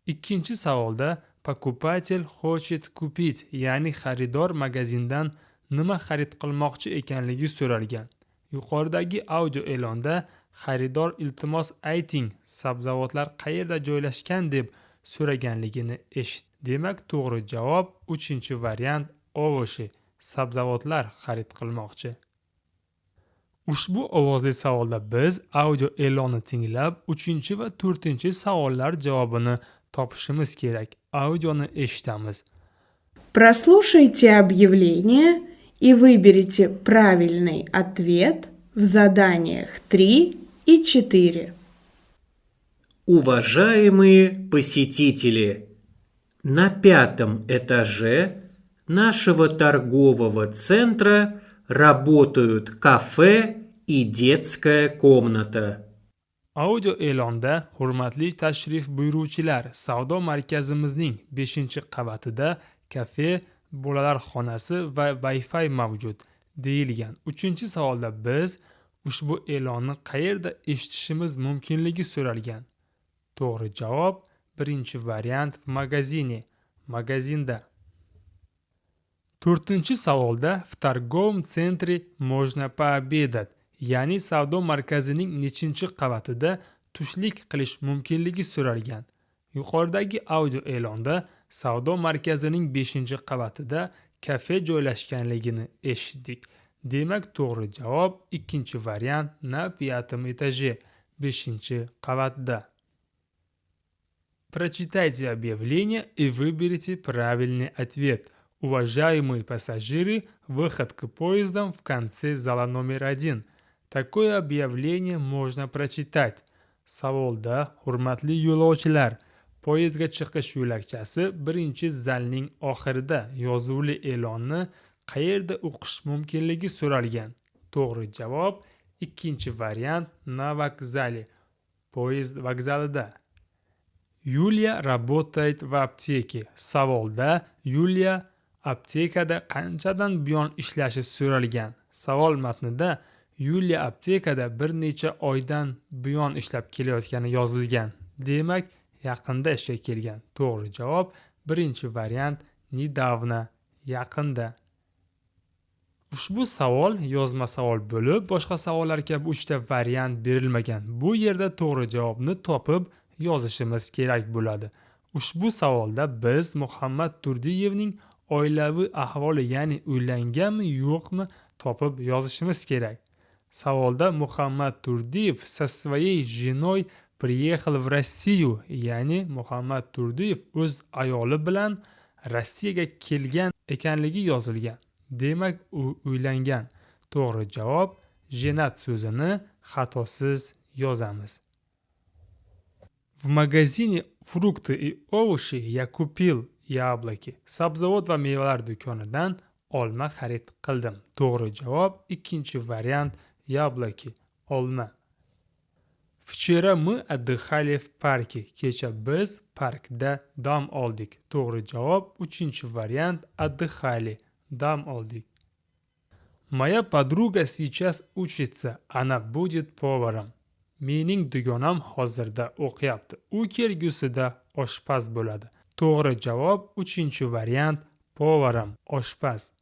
S1: Ikkinchi savolda покупатель хочет купить, ya'ni xaridor magazindan nima xarid qilmoqchi ekanligi so'ralgan. Yuqoridagi audio e'londa xaridor iltimos ayting, sabzavotlar qayerda joylashgan deb so'raganligini eshit. Demak, to'g'ri javob 3-variant овощи, sabzavotlar xarid qilmoqchi? Ushbu ovozli savolda biz audio e'lonni tinglab, 3 va 4 savollar javobini topishimiz kerak. Audioni eshitamiz.
S2: Прослушайте объявление и выберите правильный ответ в заданиях 3 и 4.
S3: Уважаемые посетители, на 5-м этаже нашего торгового центра работают кафе и детская комната.
S1: Audio e'londa hurmatli tashrif buyuruvchilar, savdo markazimizning 5-qavatida kafe, bolalar xonasi va Wi-Fi mavjud deyilgan. 3-savolda biz ushbu e'lonni qayerda eshitishimiz mumkinligi so'ralgan. To'g'ri javob 1-variant в магазине, magazinda. 4-savolda в торговом центре можно пообедать, ya'ni savdo markazining nechinchi qavatida tushlik qilish mumkinligi so'ralgan. Yuqoridagi audio e'londa savdo markazining 5-qavatida kafe joylashganligini eshitdik. Demak, to'g'ri javob 2-variant на 5-м этаже, 5-qavatda. Прочитайте объявление и выберите правильный ответ. Уважаемые пассажиры, выход к поездам в конце зала номер 1. Такое объявление можно прочитать. Savolda, hurmatli yo'lovchilar, poyezdga chiqish yo'lakchasi 1-zalning oxirida yozuvli e'lonni qayerda o'qish mumkinligi so'ralgan. To'g'ri javob 2-variant на вокзале, poyezd vokzalida. Yuliya работает в аптеке. Savolda, Yuliya aptekada qanchadan buyon ishlashi so'ralgan. Savol matnida Yuliya aptekada bir necha oydan buyon ishlab kelayotgani yozilgan. Demak, yaqinda ishga kelgan. To'g'ri javob 1-variant недавно, yaqinda. Ushbu savol yozma savol bo'lib, boshqa savollar kabi 3 variant berilmagan. Bu yerda to'g'ri javobni topib yozishimiz kerak bo'ladi. Ushbu savolda biz Muhammad Turdiyevning oilaviy ahvoli, ya'ni uylanganmi yo'qmi topib yozishimiz kerak. Savolda Muhammad Turdiyev со своей женой приехал в Россию, ya'ni Muhammad Turdiyev o'z ayoli bilan Rossiyaga kelgan ekanligi yozilgan. Demak, u uylangan. To'g'ri javob jenat so'zini xatosiz yozamiz. В магазине фрукты и овощи я купил яблоки. Sabzavot va mevalar do'konidan olma xarid qildim. To'g'ri javob 2-variant яблоки, olma. Вчера мы отдыхали в парке. Kecha biz parkda dam oldik. To'g'ri javob 3-variant отдыхали, dam oldik. Моя подруга сейчас учится, она будет поваром. Mening dugonam hozirda o'qiyapti. U kelgusida oshpaz bo'ladi. To'g'ri javob 3-variant поваром, oshpaz.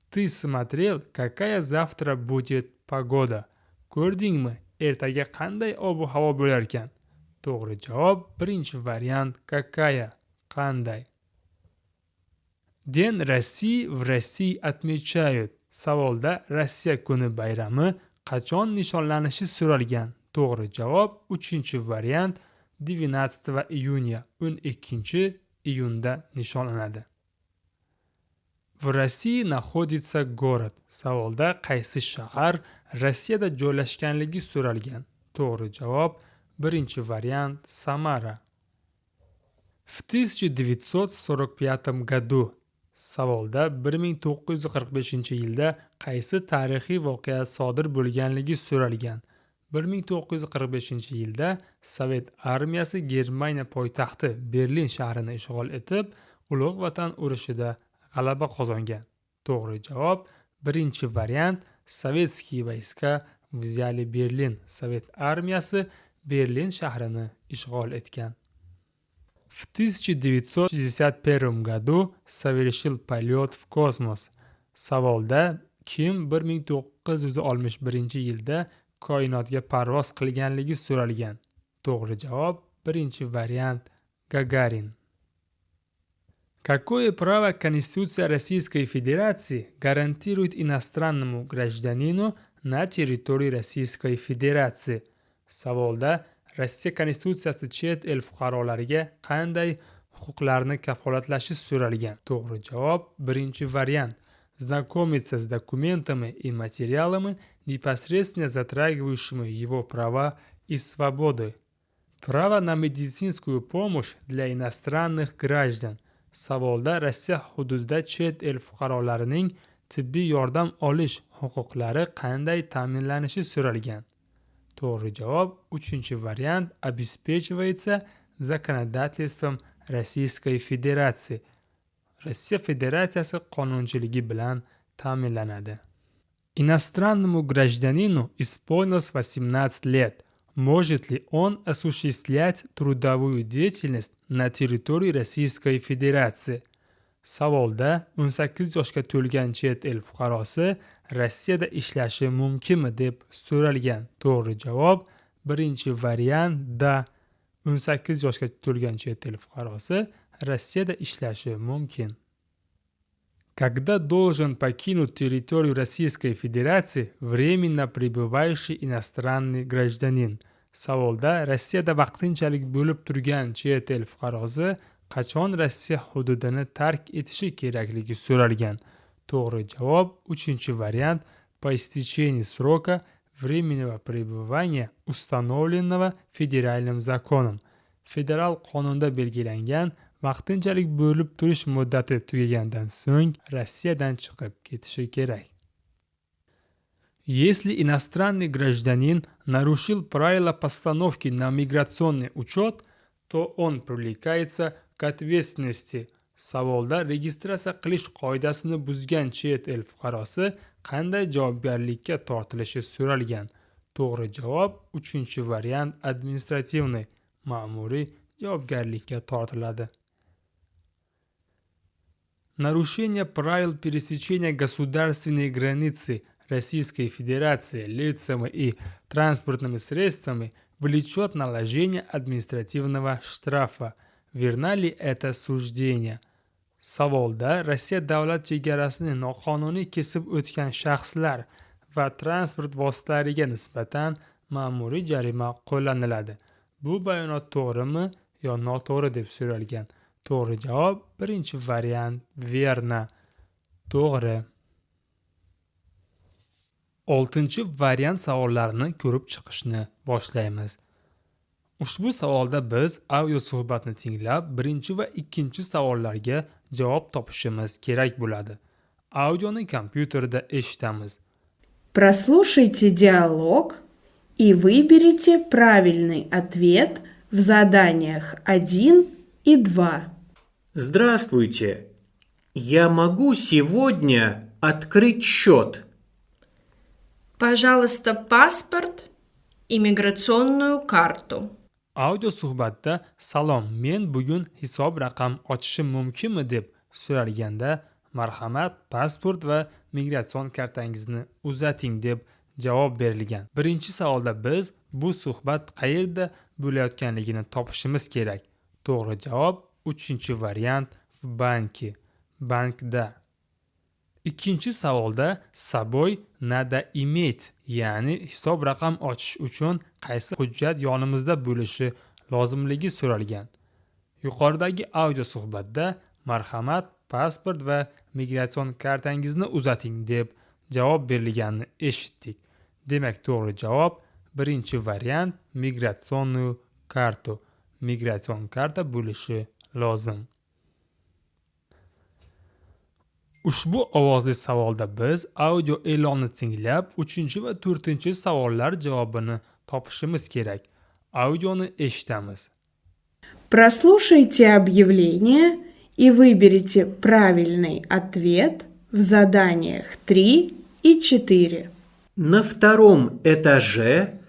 S1: Ты смотрел, какая завтра будет погода? Ko'rdingmi, ertaga qanday ob-havo bo'lar ekan? To'g'ri javob 1-variant какая, qanday. День России в России отмечают. Savolda Rossiya kuni bayrami qachon nishonlanishi so'ralgan. To'g'ri javob 3-variant 12 iyunya, 12 iyunda nishonlanadi. В России находится город. Savolda qaysi shahar Rossiyada joylashganligi so'ralgan. To'g'ri javob 1-variant Samara. В 1945 году. Savolda 1945-yilda qaysi tarixiy voqea sodir bo'lganligi so'ralgan. 1945-yilda Sovet armiyasi Germaniya poytaxti Berlin shahrini ishg'ol etib, Ulug' Vatan urushida g'alaba qozongan. To'g'ri javob 1-variant Sovetskiy vойска взяли Berlin. Sovet armiyasi Berlin shahrini ishg'ol etgan. В 1961 году совершил полет в космос. Savolda kim 1961-yilda koinotga parvoz qilganligi so'ralgan. To'g'ri javob 1-variant Gagarin. Какое право Конституция Российской Федерации гарантирует иностранному гражданину на территории Российской Federatsiya? Savolda Rossiya Konstitutsiyasi chet el fuqarolariga qanday huquqlarni kafolatlashi so'ralgan. To'g'ri javob birinchi variant. Знакомиться с документами и материалами, непосредственно затрагивающими его права и свободы. Право на медицинскую помощь для иностранных граждан. Savolda Rossiya hududida chet el fuqarolarining tibbiy yordam olish huquqlari qanday ta'minlanishi so'ralgan. To'g'ri javob uchinchi variant. Обеспечивается законодательством Российской Federatsiya. Rossiya Federatsiyasi qonunchiligi bilan ta'minlanadi. Иностранному гражданину исполнилось 18 лет. Может ли он осуществлять трудовую деятельность на территории Российской Federatsiya? Savolda 18 yoshga to'lgan chet el fuqarosi Rossiyada ishlashi mumkinmi deb so'ralgan. To'g'ri javob birinchi variant da. 18 yoshga to'lgan chet el fuqarosi Rossiyada ishlashi mumkin. Когда должен покинуть территорию Российской Federatsiya временно пребывающий иностранный гражданин? Savolda Rossiyada vaqtinchalik bo'lib turgan chet el fuqarosi qachon Rossiya hududini tark etishi kerakligi so'ralgan. To'g'ri javob uchinchi variant. По истечении срока временного пребывания, установленного федеральным законом. Federal qonunda belgilangan vaqtinchalik bo'lib turish muddati tugagandan so'ng Rossiyadan chiqib ketishi kerak. Если иностранный гражданин нарушил правила постановки на миграционный учет, то он привлекается к ответственности. Savolda registratsiya qilish qoidasini buzgan chet el fuqarosi qanday javobgarlikka tortilishi so'ralgan. To'g'ri javob uchinchi variant. Administrativniy, ma'muriy javobgarlikka tortiladi. Нарушение правил пересечения государственной границы Российской Федерации лицами и транспортными средствами влечет наложение административного штрафа. Верно ли это суждение? Savolda Rossiya davlat chegarasini noqonuniy kesib o'tgan shaxslar va transport vositalariga nisbatan ma'muriy jarima qo'llaniladi. Bu bayonot to'g'rimi yo noto'g'ri deb so'ralgan. To'g'ri javob birinchi variant. Verna. To'g'ri. 6 variant savollarini ko'rib chiqishni boshlaymiz. Ushbu savolda biz audio suhbatni tinglab, birinchi va ikkinchi savollarga javob topishimiz kerak bo'ladi. Audioni kompyuterda eshitamiz.
S2: Прослушайте диалог и выберите правильный ответ в заданиях 1 и 2.
S3: Здравствуйте. Я могу сегодня открыть счет?
S4: Пожалуйста, паспорт и миграционную карту.
S1: Audio suhbatda salom, men bugun hisob raqam ochishim mumkinmi deb so'ralganda, marhamat, pasport va migratsion kartangizni uzating deb javob berilgan. Birinchi savolda biz bu suhbat qayerda bo'layotganligini topishimiz kerak. To'g'ri javob uchinchi variant. В банке. Bankda. Ikkinchi savolda с собой надо иметь, ya'ni hisob raqam ochish uchun qaysi hujjat yonimizda bo'lishi lozimligi so'ralgan. Yuqoridagi audio suhbatda marhamat, pasport va migratsion kartangizni uzating deb javob berilganini eshitdik. Demak, to'g'ri javob birinchi variant. Migratsionную карту. Migratsion karta bo'lishi lozim. Ushbu ovozli savolda biz audio e'lonni tinglab, 3 va 4 savollar javobini topishimiz kerak. Audioni eshitamiz.
S2: Прослушайте объявление и выберите правильный ответ в заданиях 3 и 4.
S3: На втором этаже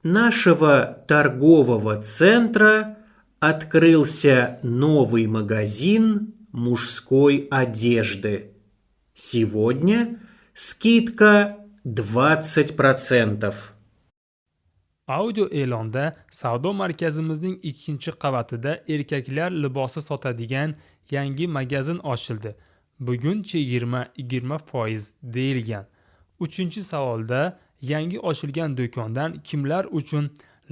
S3: нашего торгового центра открылся новый магазин мужской одежды. Сегодня скидка 20%.
S1: Audio e'londa savdo markazimizning 2-qavatida erkaklar libosi sotadigan yangi magazin ochildi. Bugun chegirma 20% deyilgan. 3-savolda yangi ochilgan do'kondan kimlar uchun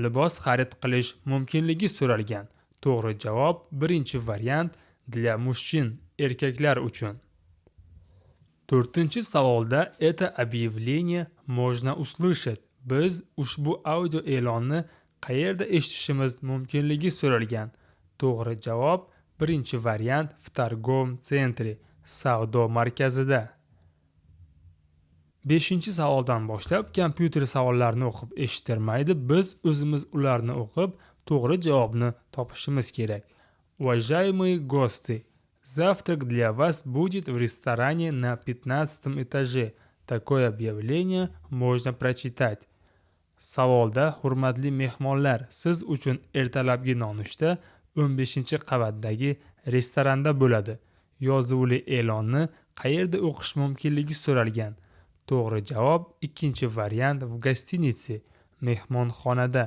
S1: libos xarid qilish mumkinligi so'ralgan. To'g'ri javob 1-variant для мужчин, erkaklar uchun. 4-savolda это объявление можно услышать. Biz ushbu audio e'lonni qayerda eshitishimiz mumkinligi so'ralgan. To'g'ri javob 1-variant в торговом центре, savdo markazida. 5-savoldan boshlab kompyuter savollarini o'qib eshittirmaydi. Biz o'zimiz ularni o'qib, to'g'ri javobni topishimiz kerak. Уважаемые гости, завтрак для вас будет в ресторане на 15 этаже. Такое объявление можно прочитать. Savolda hurmatli mehmonlar, siz uchun ertalabki nonushta 15-qavatdagi restoranda bo'ladi. Yozuvli e'lonni qayerda o'qish mumkinligi so'ralgan. To'g'ri javob 2-variant в гостинице, mehmonxonada.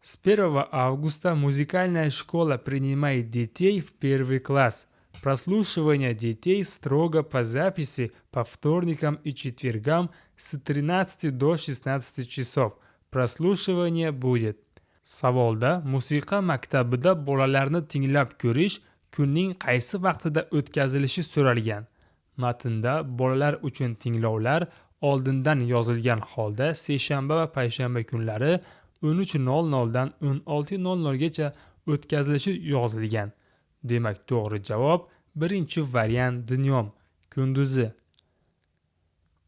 S1: С 1 августа музыкальная школа принимает детей в первый класс. Прослушивание детей строго по записи по вторникам и четвергам с 13 до 16 часов. Прослушивание будет. Savolda musiqa maktabida bolalarni tinglab ko'rish kunning qaysi vaqtida o'tkazilishi so'ralgan. Matnda bolalar uchun tinglovlar oldindan yozilgan holda seshanba va payshanba kunlari 13:00 dan 16:00 gacha o'tkazilishi yozilgan. Demak, to'g'ri javob 1-variant dnyom, kunduzi.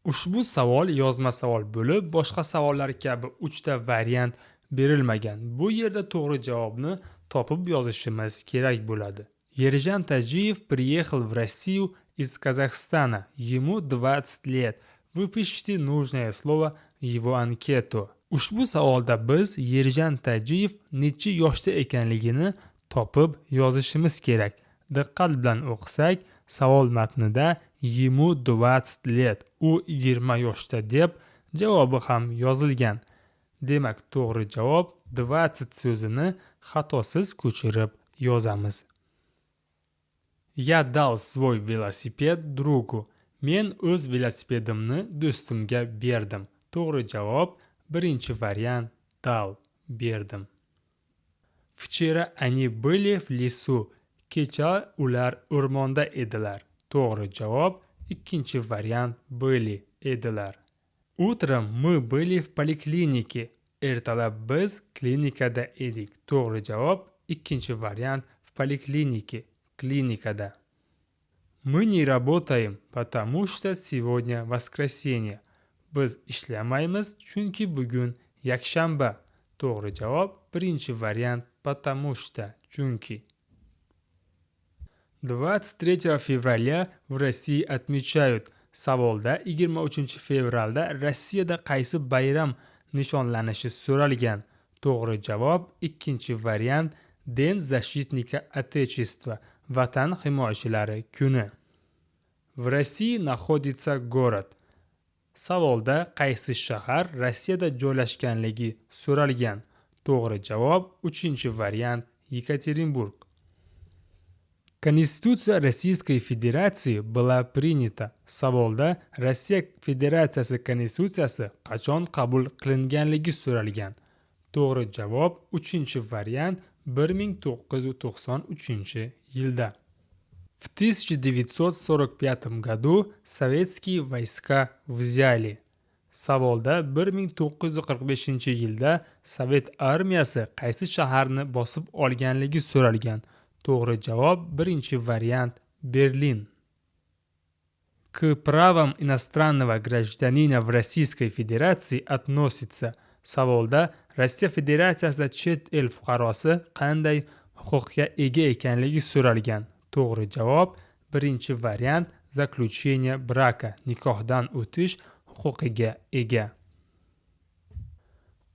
S1: Ushbu savol yozma savol bo'lib, boshqa savollar kabi 3 variant berilmagan. Bu yerda to'g'ri javobni topib yozishimiz kerak bo'ladi. Ержан Таджиев приехал в Россию из Казахстана. Ему 20 лет. Выпишите нужное слово в его анкету. Ushbu savolda biz Ержан Таджиев necha yoshda ekanligini topib yozishimiz kerak. Diqqat bilan o'qisak, savol matnida ему 20 лет, u 20 yoshda deb javobi ham yozilgan. Demak, to'g'ri javob 20 so'zini xatosiz ko'chirib yozamiz. Я дал свой велосипед другу. Men o'z velosipedimni do'stimga berdim. To'g'ri javob 1-variant dal, berdim. Вчера они были в лесу. Kecha ular o'rmonda edilar. To'g'ri javob 2-variant были, edilar. Утром мы были в поликлинике. Ertalab biz klinikada edik. To'g'ri javob 2-variant в поликлинике, klinikada. Мы не работаем, потому что сегодня воскресенье. Biz ishlamaymiz, chunki bugun yakshanba. To'g'ri javob 1-variant потому что, chunki. 23 fevraля в России отмечают. Savolda 23 fevralda Rossiyada qaysi bayram nishonlanishi so'ralgan. To'g'ri javob 2-variant Den защитника Отечества, Vatan himoyachilari kuni. В России находится город. Savolda qaysi shahar Rossiyada joylashganligi so'ralgan. To'g'ri javob 3-variant Yekaterinburg. Konstitutsiya Российской Federaции была принята. Savolda Rossiya Federatsiyasi konstitutsiyasi qachon qabul qilinganligi so'ralgan. To'g'ri javob 3-variant 1993-yilda. В 1945 году советские войска взяли. Savolda 1945-yilda Sovet armiyasi qaysi shaharni bosib olganligi so'ralgan. To'g'ri javob 1-variant Berlin. К правам иностранного гражданина в Российской Federaции относится. Savolda Rossiya Federatsiyasida chet el fuqarosi qanday huquqqa ega ekanligi so'ralgan. To'g'ri javob 1-variant заключение брака, nikohdan o'tish huquqiga ega.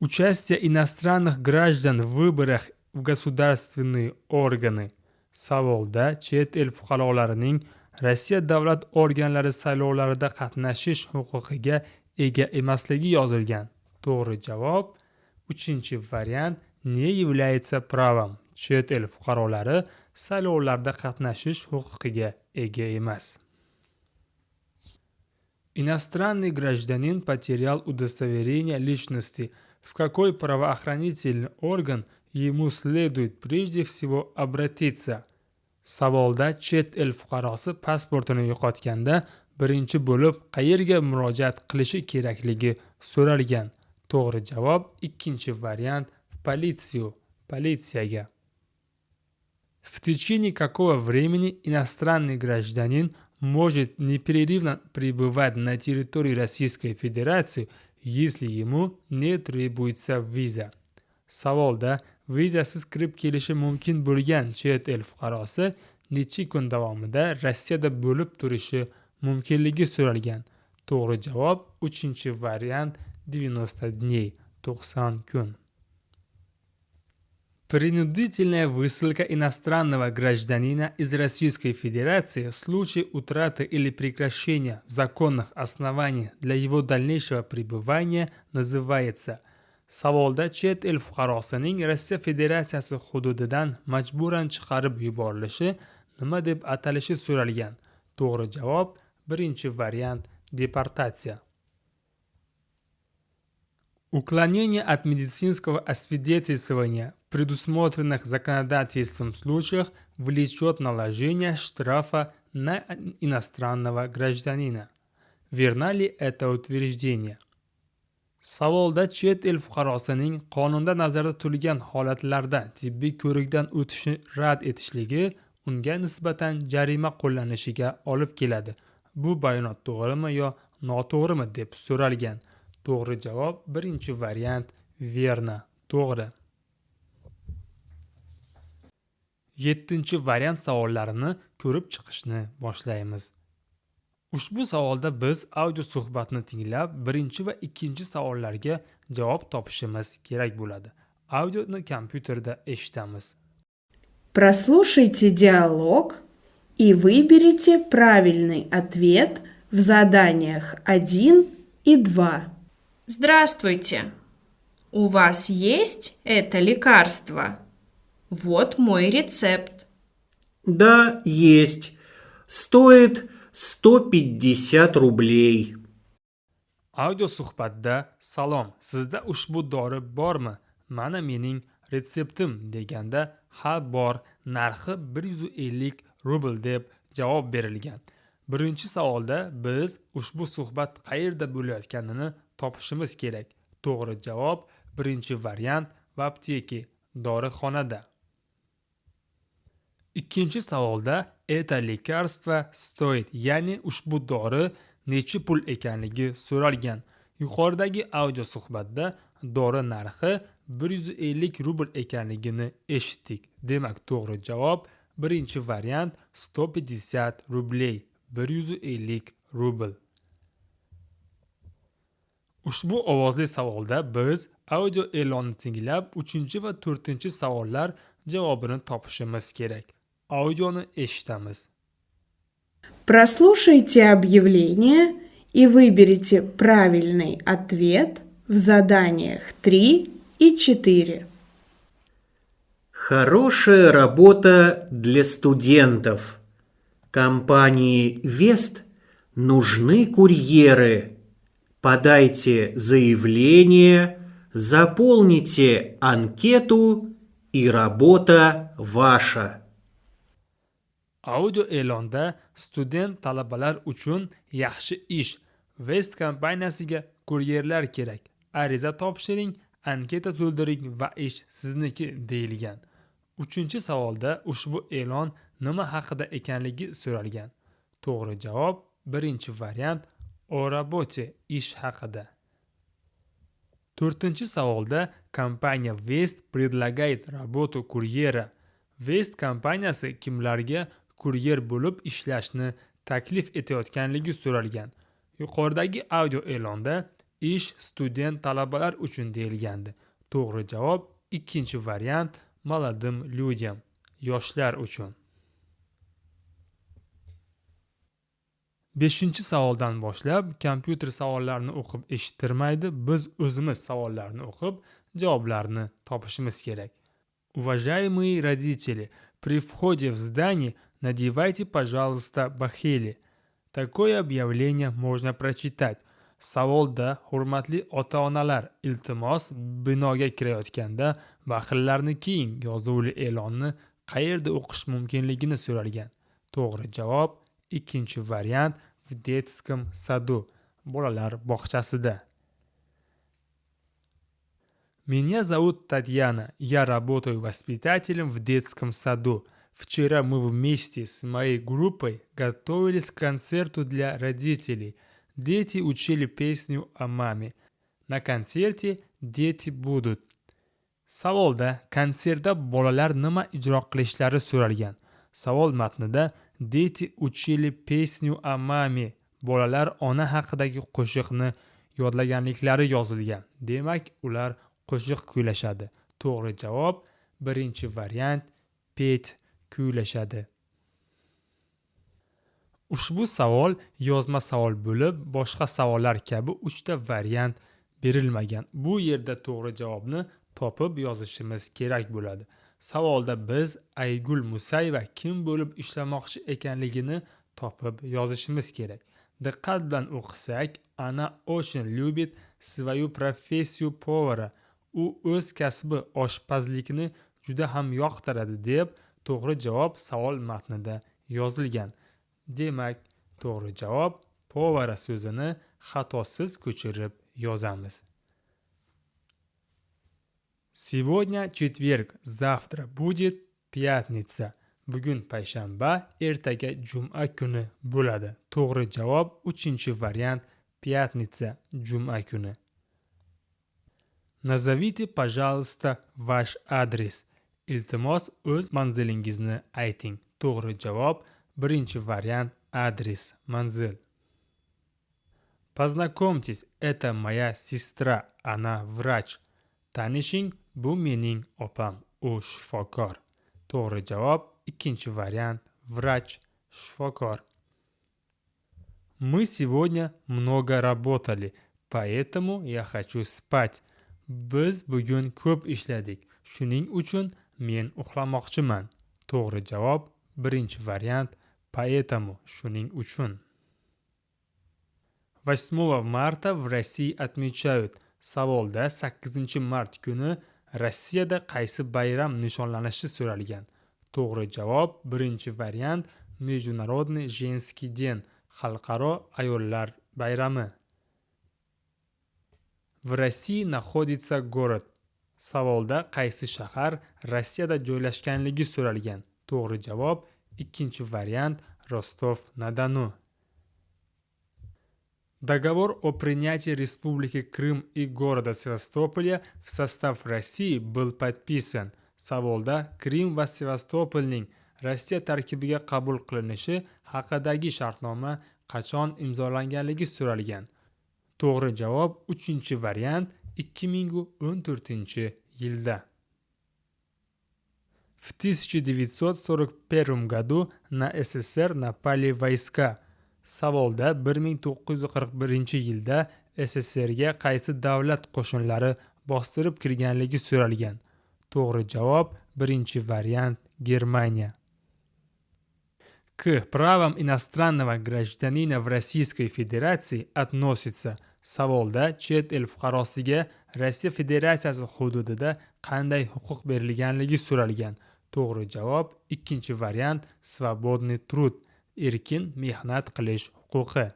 S1: Участие иностранных граждан в выборах в gosударственные органы. Savolda chet el fuqarolarining Rossiya davlat organlari saylovlarida qatnashish huquqiga ega emasligi yozilgan. To'g'ri javob uchinchi variant не является правом. Chet el fuqarolari saylovlarda qatnashish huquqiga ega emas. Иностранный гражданин потерял удостоверение личности. В какой правоохранительный орган ему следует прежде всего обратиться? Savolda chet el fuqarosi pasportini yo'qotganda birinchi bo'lib qayerga murojaat qilishi kerakligi so'ralgan. To'g'ri javob ikkinchi variant politsiyaga. В течение какого времени иностранный гражданин может непрерывно пребывать на территории Российской Federaции, если ему не требуется виза? Savolda vizasiz kirib kelishi mumkin bo'lgan chet el fuqarosi necha kun davomida Rossiyada bo'lib turishi mumkinligi so'ralgan. To'g'ri javob uchinchi variant 90 дней, 90 kun. Принудительная высылка иностранного гражданина из Российской Федерации в случае утраты или прекращения законных оснований для его дальнейшего пребывания называется. Savolda chet el fuqarosining Rossiya Federatsiyasi hududidan majburan chiqarib yuborilishi nima deb atalishi so'ralgan. To'g'ri javob birinchi variant deportatsiya. Уклонение от медицинского освидетельствования в предусмотренных законодательством случаях влечет наложение штрафа на иностранного гражданина. Верно ли это утверждение? Savolda chet el fuqarosining qonunda nazarda tutilgan holatlarda tibbiy ko'rikdan o'tishi rad etishligi unga nisbatan jarima qo'llanishiga olib keladi. Bu bayonot to'g'rimi yo noto'g'rimi deb so'ralgan. To'g'ri javob birinchi variant verna, to'g'ri. 7-chi variant savollarini ko'rib chiqishni boshlaymiz. Ushbu savolda biz audio suhbatni tinglab, birinchi va ikkinchi savollarga javob topishimiz kerak bo'ladi. Audioni kompyuterda eshitamiz.
S2: Прослушайте диалог и выберите правильный ответ в заданиях 1 и 2.
S4: Здравствуйте. У вас есть это лекарство? Вот мой рецепт.
S3: Да, есть. Стоит 150 рублей.
S1: Audio suhbatda salom, sizda ushbu dori bormi? Mana mening retseptim deganda ha bor, narxi 150 rubl deb javob berilgan. Birinchi savolda biz ushbu suhbat qayerda bo'layotganini topishimiz kerak. To'g'ri javob birinchi variant в аптеке, dorixonada. Ikkinchi savolda это лекарство стоит, ya'ni ushbu dori necha pul ekanligi so'ralgan. Yuqoridagi audio suhbatda dori narxi 150 rubl ekanligini eshitdik. Demak, to'g'ri javob birinchi variant 150 rubley, 150 rubl. Ushbu ovozli savolda biz audio e'lonni tinglab, 3 va 4 savollar javobini topishimiz kerak. Audioni eshitamiz.
S2: Прослушайте объявление и выберите правильный ответ в заданиях 3 и 4.
S3: Хорошая работа для студентов. Компании Вест нужны курьеры. Подайте заявление, заполните анкету, и работа ваша.
S1: Audio e'londa student talabalar uchun yaxshi ish. West kompaniyasiga kuryerlar kerak. Ariza topshiring, anketa to'ldiring va ish sizniki deyilgan. 3-savolda ushbu e'lon nima haqida ekanligi so'ralgan. To'g'ri javob birinchi variant o работе, ish haqida. 4-savolda kompaniya West предлагает работу курьера. West kompaniyasi kimlarga kuryer bo'lib ishlashni taklif etayotganligi so'ralgan. Yuqoridagi audio e'londa ish student talabalar uchun deyilgandi. To'g'ri javob ikkinchi variant молодым людям, yoshlar uchun. 5-savoldan boshlab kompyuter savollarini o'qib eshittirmaydi, biz o'zimiz savollarni o'qib javoblarni topishimiz kerak. Уважаемые родители, при входе в здание надевайте, пожалуйста, бахили. Такое объявление можно прочитать. Savolda hurmatli ota-onalar, iltimos, binoga kirayotganda baxillarni kiying yozuvli e'lonni qayerda o'qish mumkinligini so'ralgan. To'g'ri javob ikkinchi variant в детском саду, bolalar bog'chasida. Меня зовут Татьяна, я работаю воспитателем в детском саду. Вчера мы вместе с моей группой готовились к концерту для родителей. Дети учили песню о маме. На концерте дети будут. Savolda konsertda bolalar nima ijro qilishlari so'ralgan. Savol matnida Дети учили песню о маме. Bolalar ona haqidagi qo'shiqni yodlaganliklari yozilgan. Demak, ular qo'shiq kuylashadi. To'g'ri javob birinchi variant pet kuylashadi. Ushbu savol yozma savol bo'lib, boshqa savollar kabi 3 ta variant berilmagan. Bu yerda to'g'ri javobni topib yozishimiz kerak bo'ladi. Savolda biz Aygul Musayeva kim bo'lib ishlamoqchi ekanligini topib yozishimiz kerak. Diqqat bilan o'qisak, Ana очень любит свою профессию повара. U o'z kasbi oshpazlikni juda ham yoqtiradi deb to'g'ri javob savol matnida yozilgan. Demak, to'g'ri javob povara so'zini xatosiz ko'chirib yozamiz. Сегодня четверг, завтра будет пятница. Bugun payshanba, ertaga juma kuni bo'ladi. To'g'ri javob 3-variant пятница, juma kuni. Назовите, пожалуйста, ваш адрес. Iltimos, o'z manzilingizni ayting. To'g'ri javob 1-variant adres, manzil. Познакомьтесь, это моя сестра, она врач. Tanishing, bu mening opam, u shifokor. To'g'ri javob 2-variant vrach, shifokor. Мы сегодня много работали, поэтому я хочу спать. Biz bugun ko'p ishladik, shuning uchun men uxlamoqchiman. To'g'ri javob 1-variant поэтому, shuning uchun. 8 marta в России отмечают. Savolda 8-mart kuni Rossiyada qaysi bayram nishonlanishi so'ralgan. To'g'ri javob 1-variant Международный женский день, xalqaro ayollar bayrami. В России находится город. Savolda qaysi shahar Rossiyada joylashganligi so'ralgan. To'g'ri javob 2-variant Rostov-на-Дону. Договор о принятии Республики Крым и города Севастополя в состав России был подписан. Savolda Krim va Sevastopolning Rossiya tarkibiga qabul qilinishi haqidagi shartnoma qachon imzolanganligi so'ralgan. To'g'ri javob 3-variant 2014-yilda. В 1941 году на СССР напали войска. Savolda 1941-yilda SSRga qaysi davlat qo'shinlari bostirib kirganligi so'ralgan. To'g'ri javob 1-variant Germaniya. К правам иностранного гражданина в Российской Федерации относится. Savolda chet el fuqarosiga Rossiya Federatsiyasi hududida qanday huquq berilganligi so'ralgan. To'g'ri javob 2-variant Свободный труд, erkin mehnat qilish huquqi.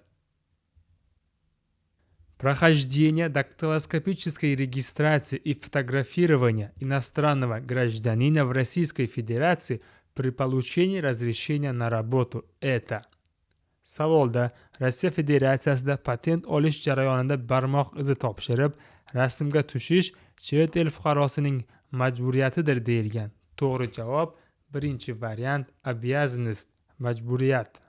S1: Прохождение дактилоскопической регистрации и фотографирования иностранного гражданина в Российской Федерации при получении разрешения на работу это. Savolda Rossiya Federatsiyasida patent olish jarayonida barmoq izi topshirib, rasmga tushish chet el fuqarosining majburiyatidir deyilgan. To'g'ri javob 1-variant обязанность, majburiyat.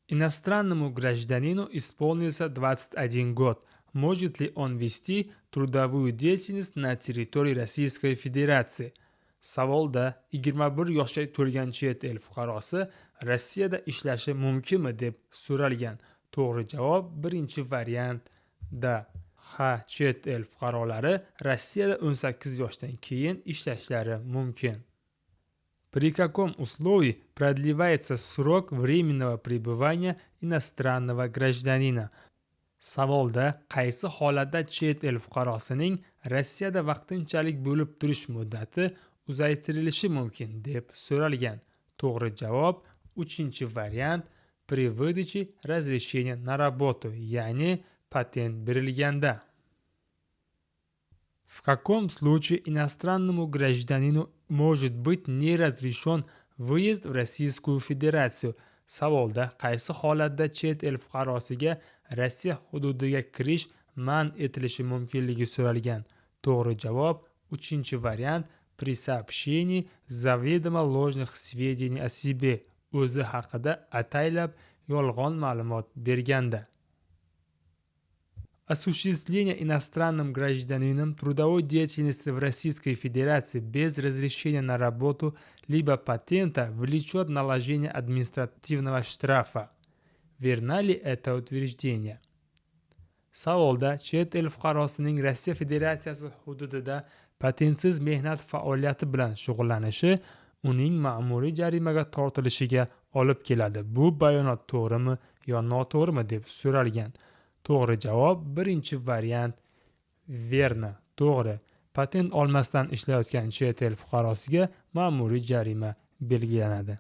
S1: Иностранному гражданину исполнился 21 год. Может ли он вести трудовую деятельность на территории Российской Федерации? Savolda 21 yoshga to'lgan chet el fuqarosi Rossiyada ishlashi mumkinmi deb so'ralgan. To'g'ri javob birinchi variant da. Ha, chet el fuqarolari Rossiyada 18 yoshdan keyin ishlashlari mumkin. При каком условии продлевается срок временного пребывания иностранного гражданина? Savolda qaysi holatda chet el fuqarosining Rossiyada vaqtinchalik bo'lib turish muddati uzaytirilishi mumkin deb so'ralgan. To'g'ri javob 3-variant при выдаче разрешения на работу, ya'ni patent berilganda. В каком случае иностранному гражданину может быть не разрешен выезд в Российскую Федерацию? Savolda qaysi holatda chet el fuqarosiga Rossiya hududiga kirish man etilishi mumkinligi so'ralgan. To'g'ri javob 3-variant при сообщении заведомо ложных сведений о себе, o'zi haqida ataylab yolg'on ma'lumot berganda. Осуществление иностранным гражданином трудовой деятельности в Российской Федерации без разрешения на работу либо патента влечет наложение административного штрафа. Верно ли это утверждение? Savolda chet el fuqarosining Rossiya Federatsiyasi hududida patentsiz mehnat faoliyati bilan shug'ullanishi uning ma'muriy jarimaga tortilishiga olib keladi. Bu bayonot to'g'rimi yo noto'g'rimi deb so'ralgan. To'g'ri javob birinchi variant. Verna, to'g'ri. Patent olmasdan ishlayotgan chet el fuqarosiga ma'muriy jarima belgilanadi.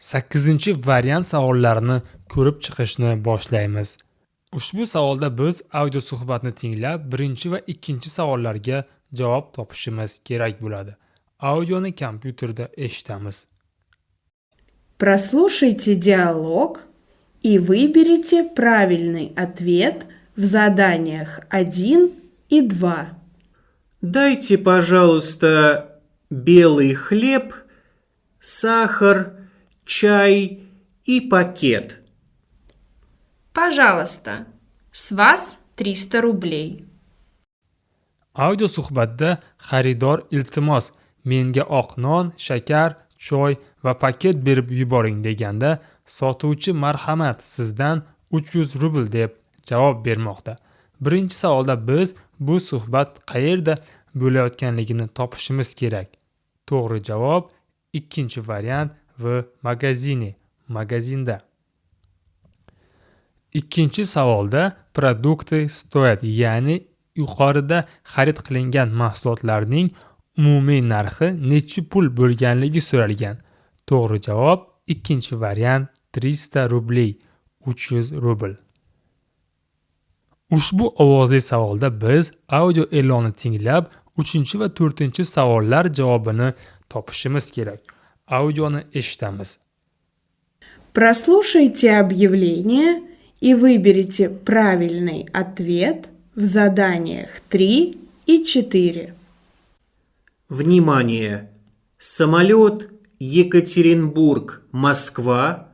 S1: 8-variant savollarini ko'rib chiqishni boshlaymiz. Ushbu savolda biz audio suhbatni tinglab, birinchi va ikkinchi savollarga javob topishimiz kerak bo'ladi. Audioni kompyuterda eshitamiz.
S2: Прослушайте диалог и выберите правильный ответ в заданиях 1 и 2.
S3: Дайте, пожалуйста, белый хлеб, сахар, чай и пакет.
S4: Пожалуйста, с вас 300 рублей.
S1: Audio suhbatda xaridor iltimos menga oq non, shakar, choy va paket berib yuboring deganda sotuvchi marhamat sizdan 300 rubl deb javob bermoqda. Birinchi savolda biz bu suhbat qayerda bo'layotganligini topishimiz kerak. To'g'ri javob 2-variant v magazini, magazinda. Ikkinchi savolda produkты stoят, ya'ni yuqorida xarid qilingan mahsulotlarning umumiy narxi necha pul bo'lganligi so'ralgan. To'g'ri javob 2-variant 300 rubl, 300 rubl. Ushbu ovozli savolda biz audio e'lonni tinglab, 3 va 4 savollar javobini topishimiz kerak. Audioni eshitamiz.
S2: Прослушайте объявление и выберите правильный ответ в заданиях 3 и 4.
S3: Внимание! Самолет Екатеринбург-Москва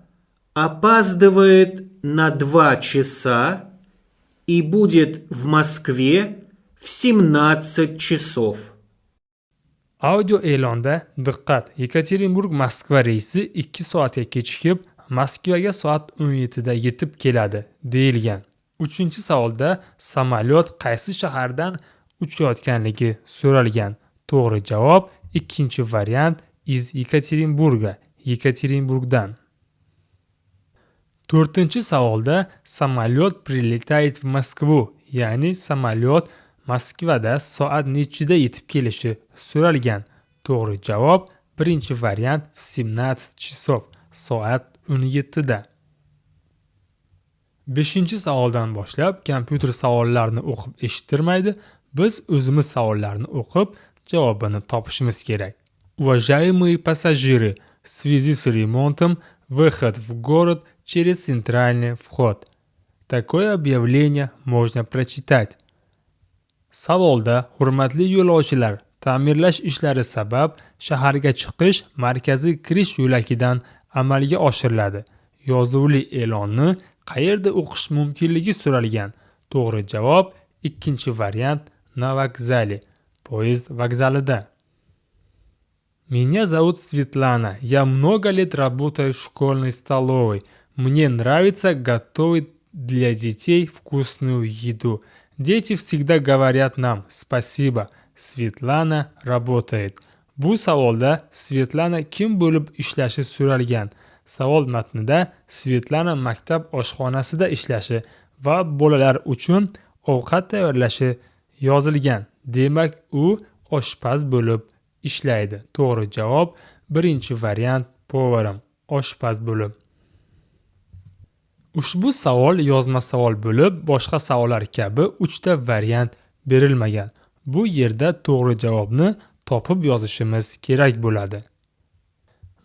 S3: опаздывает на 2 часа и будет в Москве в 17 часов.
S1: Audio e'londa diqqat, Yekaterinburg-Moskva reysi 2 soatga kechikib, Moskvaga soat 17 da yetib keladi deyilgan. 3-savolda samolyot qaysi shahardan uchayotganligi so'ralgan. To'g'ri javob 2-variant iz Yekaterinburga, Yekaterinburgdan. 4-savolda samolyot прилетает в Москву, ya'ni samolyot Moskvada soat nechida yetib kelishi so'ralgan. To'g'ri javob 1-variant 17 часов, soat 17 da. 5-savoldan boshlab kompyuter savollarini o'qib eshittirmaydi. Biz o'zimiz savollarni o'qib javobini topishimiz kerak. Уважаемые пассажиры, в связи с ремонтом выход в город через центральный вход. Такое объявление можно прочитать. Savolda hurmatli yo'lovchilar, ta'mirlash ishlari sabab shaharga chiqish markaziy kirish yo'lagidan amalga oshiriladi. Yozuvli e'lonni qayerda o'qish mumkinligi so'ralgan. To'g'ri javob 2-variant na vokzali, poyezd vokzalida. Меня зовут Светлана. Я много лет работаю в школьной столовой. Мне нравится готовить для детей вкусную еду. Дети всегда говорят нам «Спасибо». Svetlana работает. Bu savolda Svetlana kim bo'lib ishlashi so'ralgan. Savol matnida Svetlana maktab oshxonasida ishlashi va bolalar uchun ovqat tayyorlashi yozilgan. Demak, u oshpaz bo'lib ishlaydi. To'g'ri javob birinchi variant поваром, oshpaz bo'lib. Ushbu savol yozma savol bo'lib, boshqa savollar kabi 3 ta variant berilmagan. Bu yerda to'g'ri javobni topib yozishimiz kerak bo'ladi.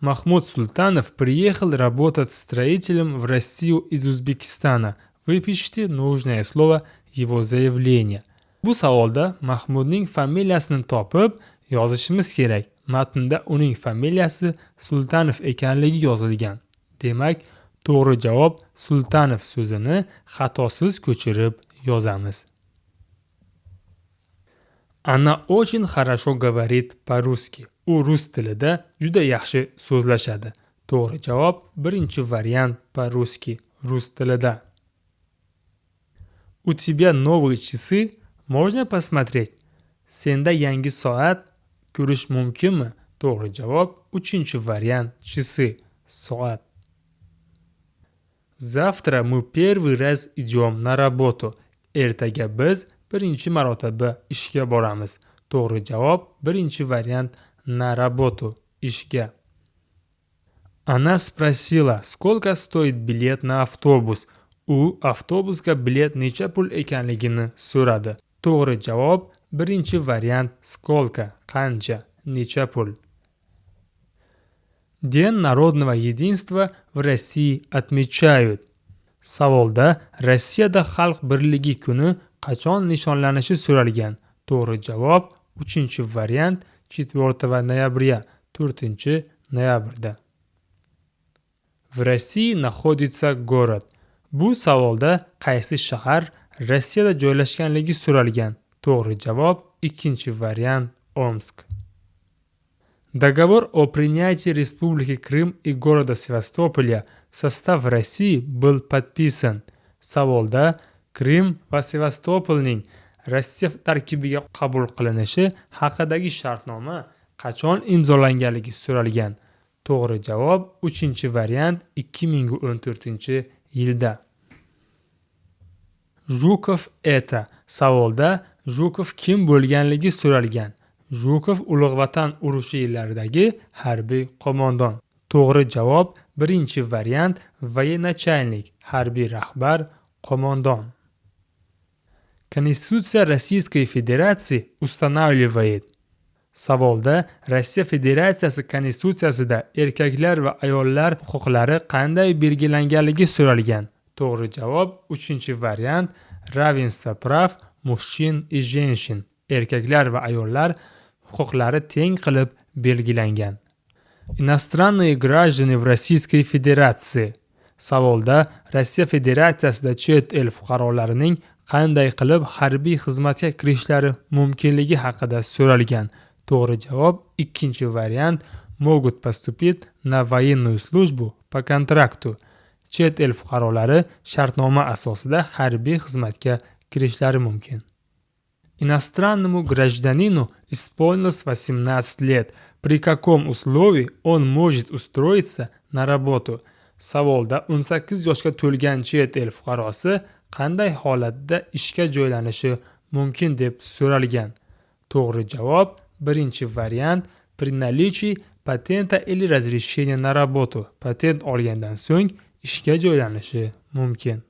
S1: Mahmud Sultanov приехал работать строителем в Россию из Узбекистана. Выпишите нужное слово его заявления. Bu savolda Mahmudning familiyasini topib yozishimiz kerak. Matnda uning familiyasi Sultanov ekanligi yozilgan. Demak, to'g'ri javob Sultanov so'zini xatosiz ko'chirib yozamiz. Она очень хорошо говорит по-русски. U rus tilida juda yaxshi so'zlashadi. To'g'ri javob birinchi variant по-русски, rus tilida. У тебя новые часы? Можно посмотреть? Senda yangi soat ko'rish mumkinmi? To'g'ri javob uchinchi variant часы, soat. Завтра мы первый раз идем на работу. Ertaga biz birinchi marotaba ishga boramiz. To'g'ri javob birinchi variant на работу, ishga. Она спросила, сколько стоит билет на автобус. U avtobusga bilet necha pul ekanligini so'radi. To'g'ri javob birinchi variant сколько, qancha, necha pul. День народного единства в России отмечают. Savolda Rossiyada xalq birligi kuni qachon nishonlanishi so'ralgan. To'g'ri javob 3-variant 4 ноября, 4 noyabrda. В России находится город. Bu savolda qaysi shahar Rossiyada joylashganligi so'ralgan. To'g'ri javob 2-variant Omsk. Договор о принятии Республики Крым и города Севастополя в состав России был подписан. Savolda Krim va Sevastopolning Rossiya tarkibiga qabul qilinishi haqidagi shartnoma qachon imzolanganligi so'ralgan. To'g'ri javob 3-variant 2014-yilda. Жуков это. Savolda Жуков kim bo'lganligi so'ralgan. Жуков Ulug' Vatan urushi yillaridagi harbiy qo'mondon. To'g'ri javob birinchi variant военачальник, harbiy rahbar, qo'mondon. Konstitutsiya Российской Federatsiyasi устанавливает. Savolda Rossiya Federatsiyasi konstitutsiyasida erkaklar va ayollar huquqlari qanday belgilanganligi so'ralgan. To'g'ri javob 3-variant равенство прав мужчин и женщин. Erkaklar va ayollar huquqlari teng qilib belgilangan. Иностранные граждане в Российской Federatsiyasi. Savolda Rossiya Federatsiyasida chet el fuqarolarining qanday qilib harbiy xizmatga kirishlari mumkinligi haqida so'ralgan. To'g'ri javob 2-variant могут поступить на военную службу по контракту. Chet el fuqarolari shartnoma asosida harbiy xizmatga kirishlari mumkin. Иностранному гражданину исполнилось 18 лет. При каком условии он может устроиться на работу? Savolda 18 yoshga to'lgan chet el fuqarosi qanday holatda ishga joylanishi mumkin deb so'ralgan. To'g'ri javob birinchi variant при наличии патента или разрешения на работу. Patent olgandan so'ng ishga joylanishi mumkin.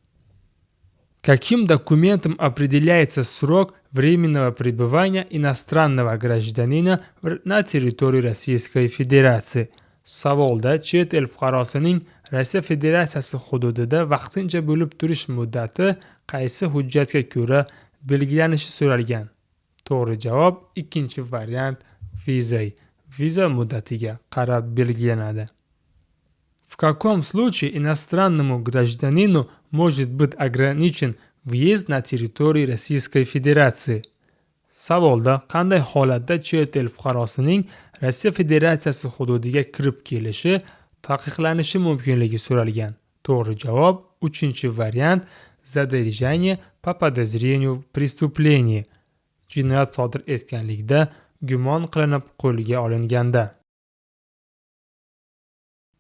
S1: Каким документом определяется срок временного пребывания иностранного гражданина на территории Российской Federatsiyasi? Savolda chet el fuqarosining Rossiya Federatsiyasi hududida vaqtincha bo'lib turish muddati qaysi hujjatga ko'ra belgilanishi so'ralgan. To'g'ri javob 2-variant viza. Viza muddatiga qarab belgilanadi. В каком случае иностранному гражданину может быть ограничен въезд на территорию Российской Федерации? Savolda qanday holatda chet el fuqarosining Rossiya Federatsiyasi hududiga kirib kelishi taqiqlanishi mumkinligi so'ralgan. To'g'ri javob 3-variant задержание по подозрению в преступлении. Jinoyat sodir etganlikda gumon qilinib qo'lga olinganda.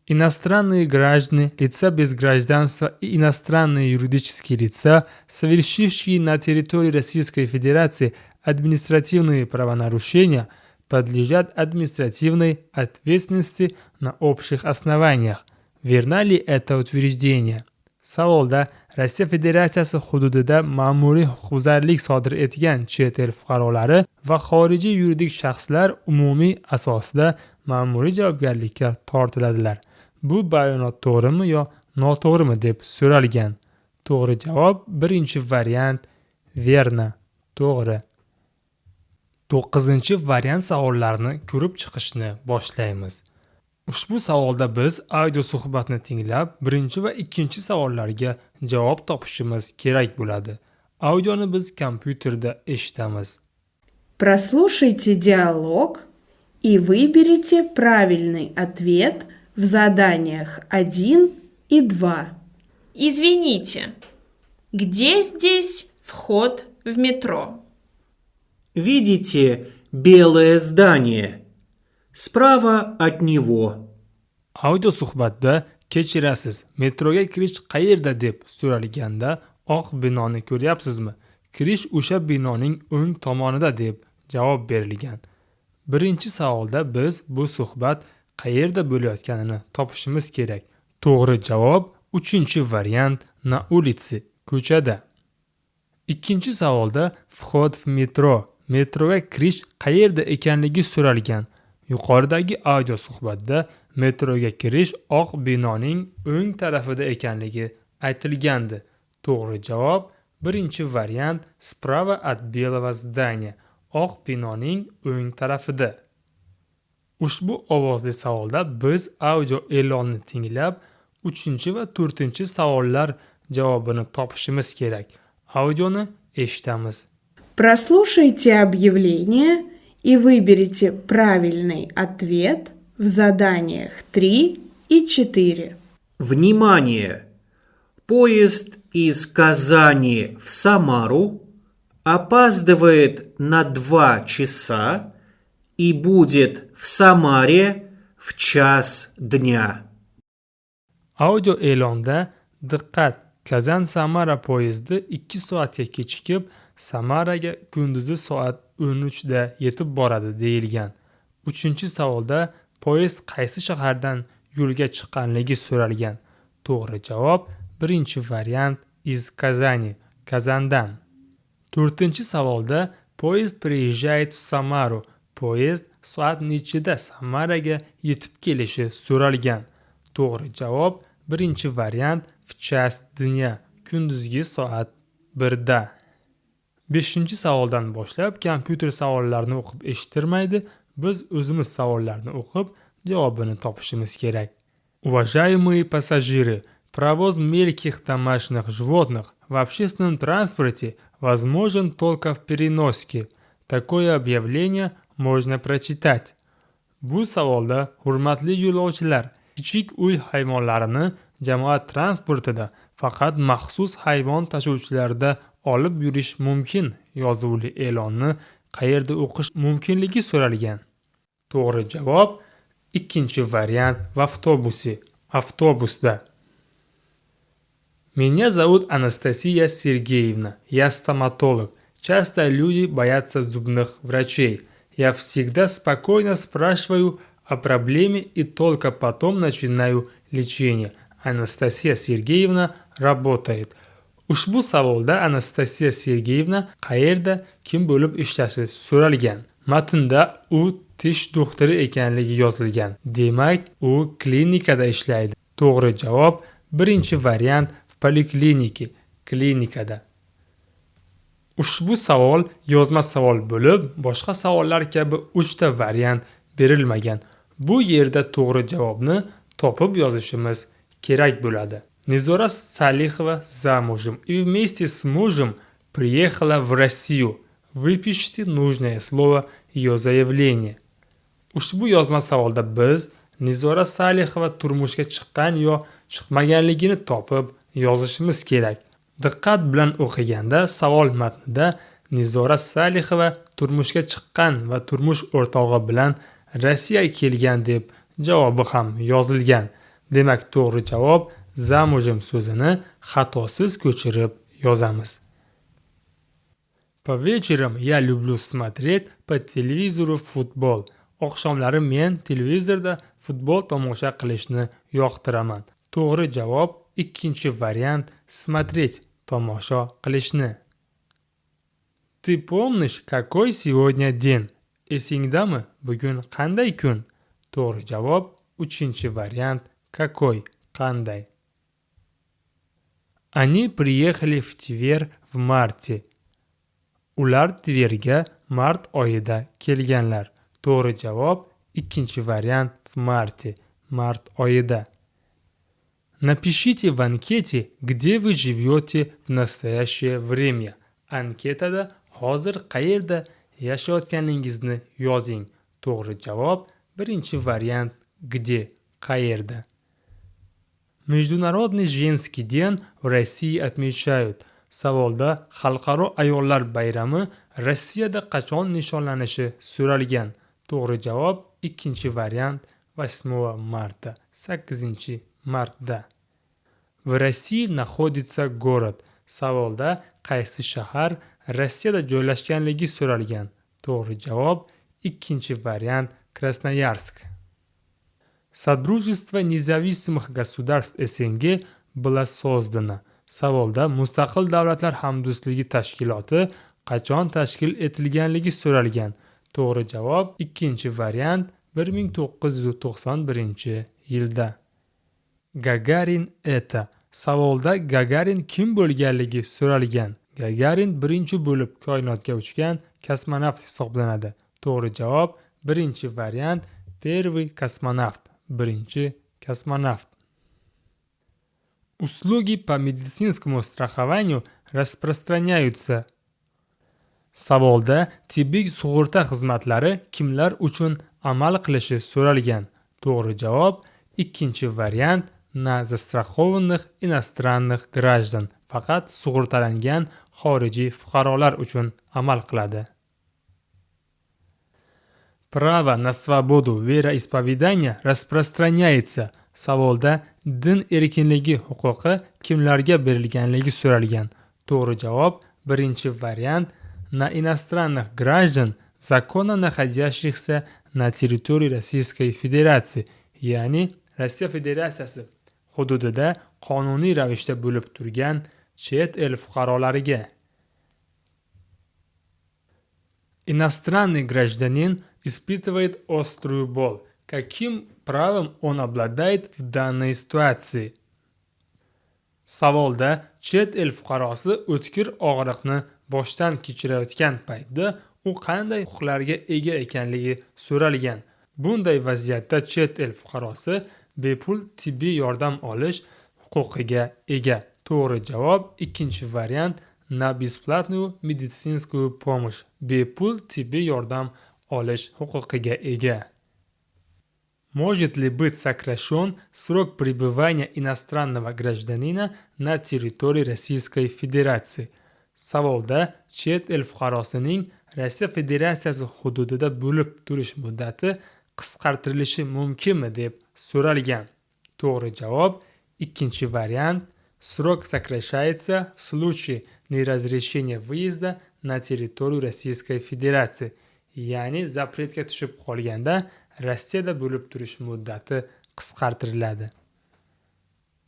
S1: Иностранные граждане, лица без гражданства и иностранные юридические лица, совершившие на территории Российской Федерации административные правонарушения, подлежат административной ответственности на общих основаниях. Верно ли это утверждение? Savolda Rossiya Federatsiyasi hududida ma'muriy huquqbuzarlik sodir etgan chet el fuqarolari va xorijiy yuridik shaxslar umumiy asosda ma'muriy javobgarlikka tortiladilar. Bu bayonot to'g'rimi yo noto'g'rimi deb so'ralgan. To'g'ri javob 1-variant verna, to'g'ri. 9-variant savollarni ko'rib chiqishni boshlaymiz. Ushbu savolda biz audio suhbatni tinglab, 1 va 2 savollarga javob topishimiz kerak bo'ladi. Audioni biz kompyuterda eshitamiz.
S2: Прослушайте диалог и выберите правильный ответ в заданиях 1 и 2.
S4: Извините, где здесь вход в метро?
S3: Видите белое здание? Справа от него.
S1: Audio suhbatda kechirasiz, metroga kirish qayerda deb so'ralganda oq binoni ko'ryapsizmi? Kirish o'sha binoning o'ng tomonida deb javob berilgan. 1-savolda biz bu suhbat qayerda bo'layotganini topishimiz kerak. To'g'ri javob 3-variant na улице, ko'chada. 2-savolda вход в metro, metroga kirish qayerda ekanligi so'ralgan. Yuqoridagi audio suhbatda metroga kirish oq binoning o'ng tarafida ekanligi aytilgandi. To'g'ri javob 1-variant справа от белого здания, oq binoning o'ng tarafida. Ushbu ovozli savolda biz audio e'lonni tinglab, 3 va 4-savollar javobini topishimiz kerak. Audioni eshitamiz.
S2: Прослушайте объявление и выберите правильный ответ в заданиях 3 и 4.
S3: Внимание! Поезд из Казани в Самару опаздывает на 2 часа и будет в Самаре в час дня.
S1: Audio e'londa diqqat, Kazan-Samara poyezdi 2 soatga kechikib, Samaraga kunduzi soat 13 da yetib boradi deyilgan. 3-savolda poyezd qaysi shahardan yo'lga chiqqanligi so'ralgan. To'g'ri javob 1-variant из Казани, Kazandan. 4-savolda poyezd приезжает в Самару, poyezd soat nechida Samaraga yetib kelishi so'ralgan. To'g'ri javob 1-variant в час dня, kunduzgi soat 1 da. 5-savoldan boshlab kompyuter savollarini o'qib eshittirmaydi, biz o'zimiz savollarni o'qib javobini topishimiz kerak. Уважаемые пассажиры, провоз мелких домашних животных в общественном транспорте возможен только в переноске. Такое объявление можно прочитать. Bu savolda hurmatli yo'lovchilar, kichik uy hayvonlarini jamoat transportida faqat maxsus hayvon tashuvchilarda olib yurish mumkin yozuvli e'lonni qayerda o'qish mumkinligi so'ralgan. To'g'ri javob 2-variant в автобусе, avtobusda. Меня зовут Анастасия Сергеевна, я стоматолог. Часто люди боятся зубных врачей. Я всегда спокойно спрашиваю о проблеме и только потом начинаю лечение. Анастасия Сергеевна работает. Ushbu savolda Anastasiya Sergeyevna qayerda, kim bo'lib ishlashi so'ralgan. Matnda u tish doktori ekanligi yozilgan. Demak, u klinikada ishlaydi. To'g'ri javob 1-variant в polikliniki, klinikada. Ushbu savol yozma savol bo'lib, boshqa savollar kabi 3 ta variant berilmagan. Bu yerda to'g'ri javobni topib yozishimiz kerak bo'ladi. Nizora Salihova замужем и вместе с мужем приехала в Россию. В Выпишите нужное слово ее заявление. Ushbu yozma savolda biz Nizora Salihova turmushga chiqqan yo chiqmaganligini topib yozishimiz kerak. Diqqat bilan o'qiganda savol matnida Nizora Salihova turmushga chiqqan va turmush o'rtog'i bilan Rossiyaga kelgan deb javobi ham yozilgan. Demak, to'g'ri javob zamujim so'zini xatosiz ko'chirib yozamiz. По вечерам я люблю смотреть по телевизору футбол. Oqshomlari men televizorda futbol tomosha qilishni yoqtiraman. To'g'ri javob ikkinchi variant смотреть tomosha qilishni. Ты помнишь, какой сегодня день? Esingdami, bugun qanday kun? To'g'ri javob uchinchi variant какой qanday. Они приехали в Тver в марте. Ular Tverga mart oyida kelganlar. To'g'ri javob ikkinchi variant в марте, mart oyida. Напишите в анкете, где вы живете в настоящее время. Anketada hozir qayerda yashayotganingizni yozing. To'g'ri javob birinchi variant где, qayerda. Международный женский день в России отмечают. Savolda xalqaro ayollar bayrami Rossiyada qachon nishonlanishi so'ralgan. To'g'ri javob ikkinchi variant 8 marta, 8 martda. В России находится город. Savolda qaysi shahar Rossiyada joylashganligi so'ralgan. To'g'ri javob ikkinchi variant Krasnoyarsk. Содружество независимых государств СНГ было создано. Savolda Mustaqil davlatlar hamdo'stligi tashkiloti qachon tashkil etilganligi so'ralgan. To'g'ri javob ikkinchi variant 1991-yilda. Gagarin это. Savolda Gagarin kim bo'lganligi so'ralgan. Gagarin birinchi bo'lib koinotga uchgan kosmonavt hisoblanadi. To'g'ri javob birinchi variant первый космонавт, birinchi kosmonavt. Услуги по медицинскому страхованию распространяются. Savolda tibbiy sug'urta xizmatlari kimlar uchun amal qilishi so'ralgan. To'g'ri javob ikkinchi variant на застрахованных иностранных граждан. Faqat sug'urtalangan xorijiy fuqarolar uchun amal qiladi. Право на свободу вероисповедания распространяется. Savolda din erkinligi huquqi kimlarga berilganligi so'ralgan. To'g'ri javob birinchi variant на иностранных граждан, законно находящихся на территории Российской Federaции, ya'ni Rossiya Federatsiyasi hududida qonuniy ravishda bo'lib turgan chet el fuqarolariga. Иностранный гражданин испытывает острую боль. Каким правом он обладает в данной ситуации? Savolda chet el fuqarosi o'tkir og'riqni boshdan kechirayotgan paytda u qanday huquqlarga ega ekanligi so'ralgan. Bunday vaziyatda chet el fuqarosi bepul tibbiy yordam olish huquqiga ega. To'g'ri javob ikkinchi variant на бесплатную медицинскую помощь. Bepul tibbiy yordam olish huquqiga ega. Может ли быть сокращен срок пребывания иностранного гражданина на территории Российской Federaции? Savolda chet el fuqarosining Rossiya Federatsiyasi hududida bo'lib turish muddati qisqartirilishi mumkinmi deb so'ralgan. To'g'ri javob ikkinchi variant срок сокращается в случае неразрешения выезда на территорию Российской Federaции. Ya'ni zapretga tushib qolganda Rossiyada bo'lib turish muddati qisqartiriladi.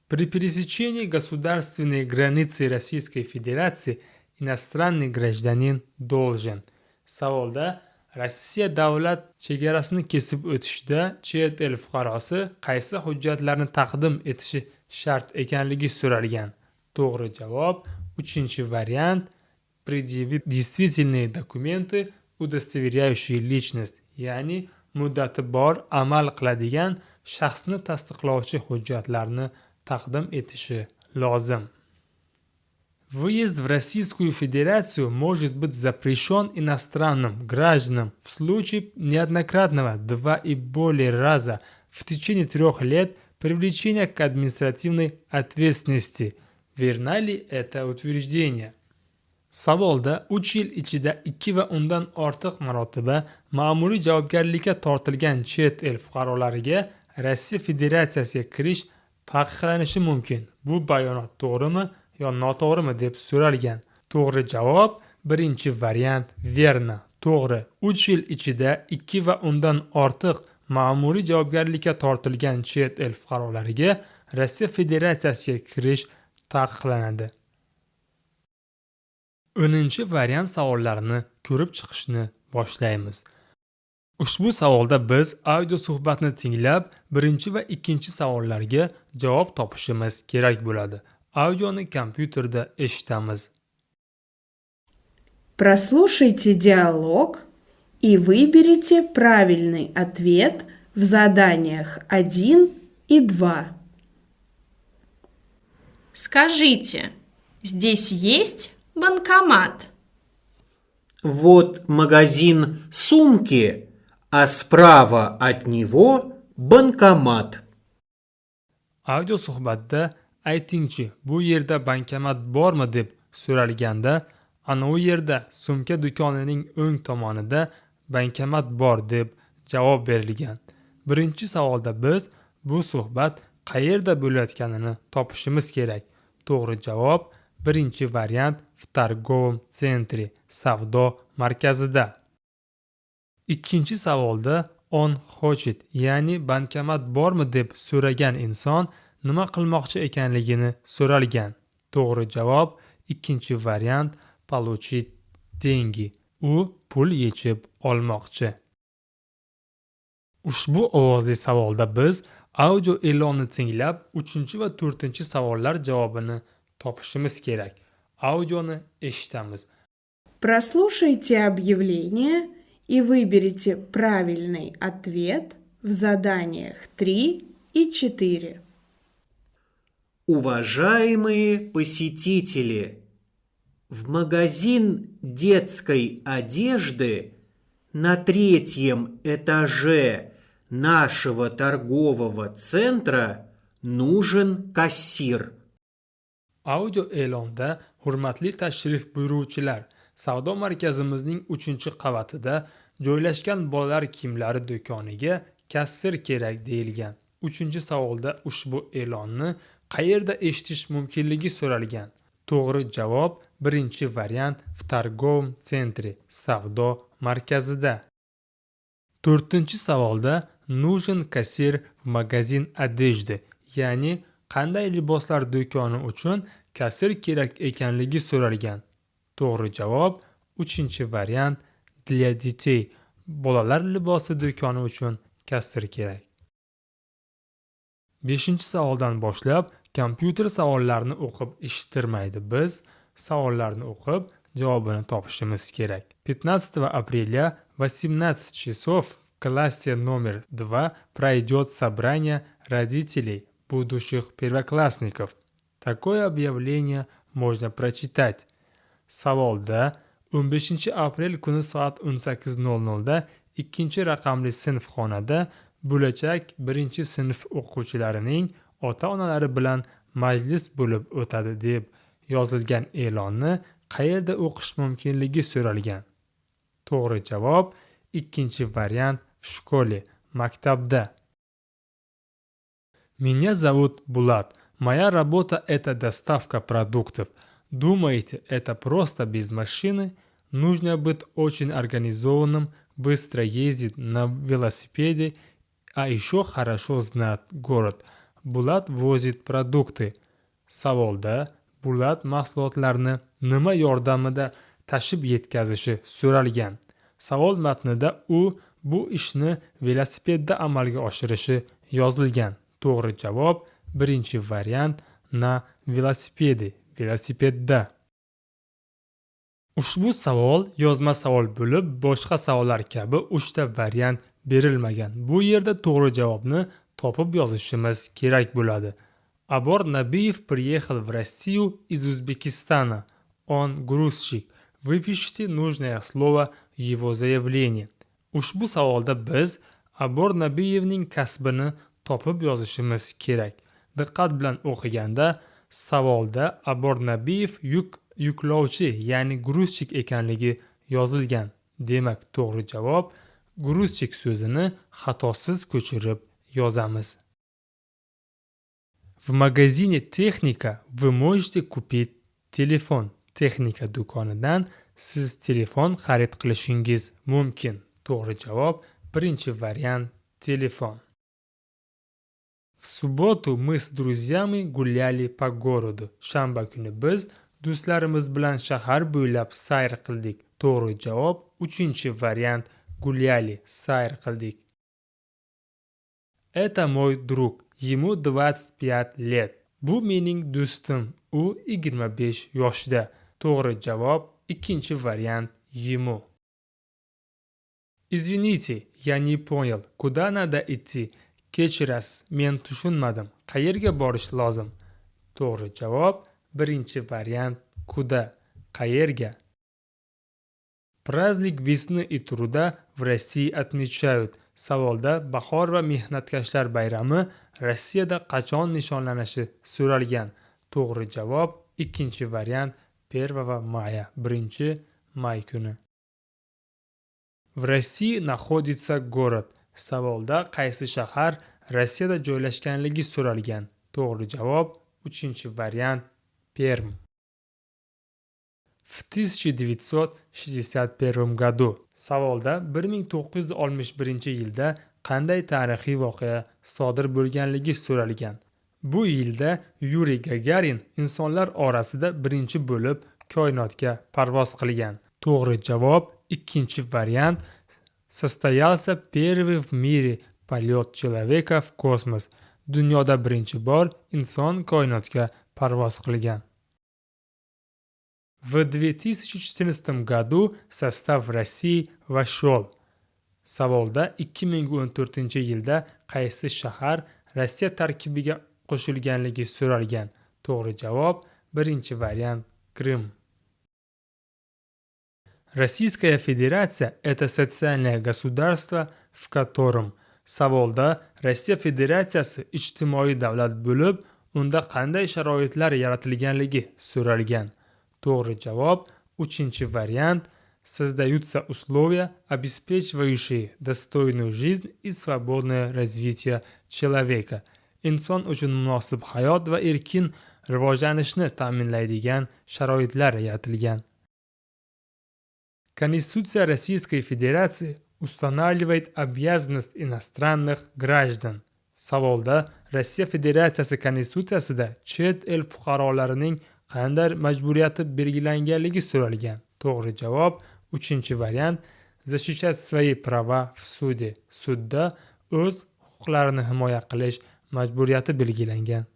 S1: При пересечении государственной границы Российской Federaции иностранный гражданин должен. Savolda Rossiya davlat chegarasini kesib o'tishda chet el fuqarosi qaysi hujjatlarni taqdim etishi shart ekanligi so'ralgan. To'g'ri javob uchinchi variant предъявить действительные документы, удостоверяющие личность, ya'ni muddati bor amal qiladigan shaxsni tasdiqlovchi hujjatlarni taqdim etishi lozim. Выезд в Российскую Федерацию может быть запрещен иностранным гражданам в случае неоднократного 2 и более раза в течение 3 лет привлечения к административной ответственности. Верно ли это утверждение? Savolda 3 yil ichida 2 va undan ortiq marotaba ma'muriy javobgarlikka tortilgan chet el fuqarolariga Rossiya Federatsiyasiga kirish taqiqlanishi mumkin. Bu bayonot to'g'rimi yo noto'g'rimi deb so'ralgan. To'g'ri javob birinchi variant verna. To'g'ri. 3 yil ichida 2 va undan ortiq ma'muriy javobgarlikka tortilgan chet el fuqarolariga Rossiya Federatsiyasiga kirish taqiqlanadi. 10 variant savollarini ko'rib chiqishni boshlaymiz. Ushbu savolda biz audio suhbatni tinglab, birinchi va ikkinchi savollarga javob topishimiz kerak bo'ladi. Audioni kompyuterda eshitamiz.
S2: Прослушайте диалог и выберите правильный ответ в заданиях 1 и 2.
S4: Скажите, здесь есть банкомат?
S3: Вот магазин сумки, а справа от него банкомат.
S1: Audio suhbatda aytingchi, bu yerda bankomat bormi deb so'ralganda, ana u yerda sumka do'konining o'ng tomonida bankomat bor deb javob berilgan. Birinchi savolda biz bu suhbat qayerda bo'layotganini topishimiz kerak. To'g'ri javob birinchi variant в торговом центре, savdo markazida. Ikkinchi savolda on хочет, ya'ni bankomat bormi deb so'ragan inson nima qilmoqchi ekanligini so'ralgan. To'g'ri javob ikkinchi variant получить деньги. U pul yechib olmoqchi. Ushbu ovozli savolda biz audio e'lonni tinglab, 3 va 4 savollar javobini topishimiz kerak. Audioni eshitamiz.
S2: Прослушайте объявление и выберите правильный ответ в заданиях 3 и 4.
S3: Уважаемые посетители, в магазин детской одежды на 3-м этаже нашего торгового центра нужен кассир.
S1: Audio e'londa hurmatli tashrif buyuruvchilar, savdo markazimizning 3-qavatida joylashgan bolalar kiyimlari do'koniga kassir kerak deyilgan. 3-savolda ushbu e'lonni qayerda eshitish mumkinligi so'ralgan. To'g'ri javob birinchi variant в торговом центре, savdo markazida. 4-savolda нужен кассир в магазин одежды, ya'ni qanday liboslar do'koni uchun kassir kerak ekanligi so'ralgan. To'g'ri javob 3-variant для детей, bolalar libosi do'koni uchun kassir kerak. 5-savoldan boshlab kompyuter savollarni o'qib eshittirmaydi. Biz savollarni o'qib javobini topishimiz kerak. 15 апреля 18 часов в классе номер 2 пройдет собрание родителей будущих первоклассников. Такое объявление можно прочитать. Savolda 15 aprel kuni soat 18:00 da 2-raqamli sinfxonada bo'lajak 1-sinf o'quvchilarining ota-onalari bilan majlis bo'lib o'tadi deb yozilgan e'lonni qayerda o'qish mumkinligi so'ralgan. To'g'ri javob 2-variant в школе, maktabda. Меня зовут Булат. Моя работа – это доставка продуктов. Думаете, это просто без машины? Нужно быть очень организованным, быстро ездить на велосипеде, а еще хорошо знать город. Булат возит продукты. Savolda Bulat mahsulotlarni nima yordamida tashib yetkazishi so'ralgan. Savol matnida u bu ishni velosipedda amalga oshirishi yozilgan. To'g'ri javob birinchi variant na velosipedi, velosipedda. Ushbu savol yozma savol bo'lib, boshqa savollar kabi 3 variant berilmagan. Bu yerda to'g'ri javobni topib yozishimiz kerak bo'ladi. Abor Nabiyev приехал в Россию из Узбекистана. Он грузчик. Выпишите нужное слово в его заявлении. Ushbu savolda biz Abor Nabiyevning kasbini topib yozishimiz kerak. Diqqat bilan o'qiganda savolda Abor Nabiyev yuklovchi, ya'ni gruzchik ekanligi yozilgan. Demak, to'g'ri javob gruzchik so'zini xatosiz ko'chirib yozamiz. В магазине «Техника» вы можете купить telefon. Texnika do'konidan siz telefon xarid qilishingiz mumkin. To'g'ri javob birinchi variant telefon. В субботу мы с друзьями гуляли по городу. Shanba kuni biz do'stlarimiz bilan shahar bo'ylab sayr qildik. To'g'ri javob uchinchi variant гуляли, sayr qildik. Это мой друг. Ему 25 лет. Bu mening do'stim. U 25 yoshda. To'g'ri javob ikkinchi variant ему. Извините, я не понял, куда надо идти? Kechirasiz, men tushunmadim. Qayerga borish lozim? To'g'ri javob birinchi variant куда, qayerga. Праздник весны и труда в России отмечают. Savolda bahor va mehnatkashlar bayrami Rossiyada qachon nishonlanishi so'ralgan. To'g'ri javob ikkinchi variant 1 maya, 1 may kuni. В России находится город. Savolda qaysi shahar Rossiyada joylashganligi so'ralgan. To'g'ri javob uchinchi variant Perm. В 1961 году. Savolda 1961-yilda qanday tarixiy voqea sodir bo'lganligi so'ralgan. Bu yilda Yuriy Gagarin insonlar orasida birinchi bo'lib koinotga parvoz qilgan. To'g'ri javob ikkinchi variant состоялся первый в мире полет человека в космос. Dunyoda birinchi bor inson koinotga parvoz qilgan. В 2014 году в состав России вошел. Savolda 2014-yilda qaysi shahar Rossiya tarkibiga qo'shilganligi so'ralgan. To'g'ri javob birinchi variant Крым. Российская Федерация – это социальное государство, в котором. Savolda Rossiya Federatsiyasi ijtimoiy davlat bo'lib, unda qanday sharoitlar yaratilganligi so'ralgan. To'g'ri javob uchinchi variant создаются условия, обеспечивающие достойную жизнь и свободное развитие человека. Inson uchun munosib hayot va erkin rivojlanishni ta'minlaydigan sharoitlar yaratilgan. Конституция Российской Федерации устанавливает обязанность иностранных граждан. Savolda Rossiya Federatsiyasi Konstitutsiyasida chet el fuqarolarining qanday majburiyati belgilanganligi so'ralgan. To'g'ri javob uchinchi variant защищать свои права в суде. Sudda o'z huquqlarini himoya qilish majburiyati belgilangan.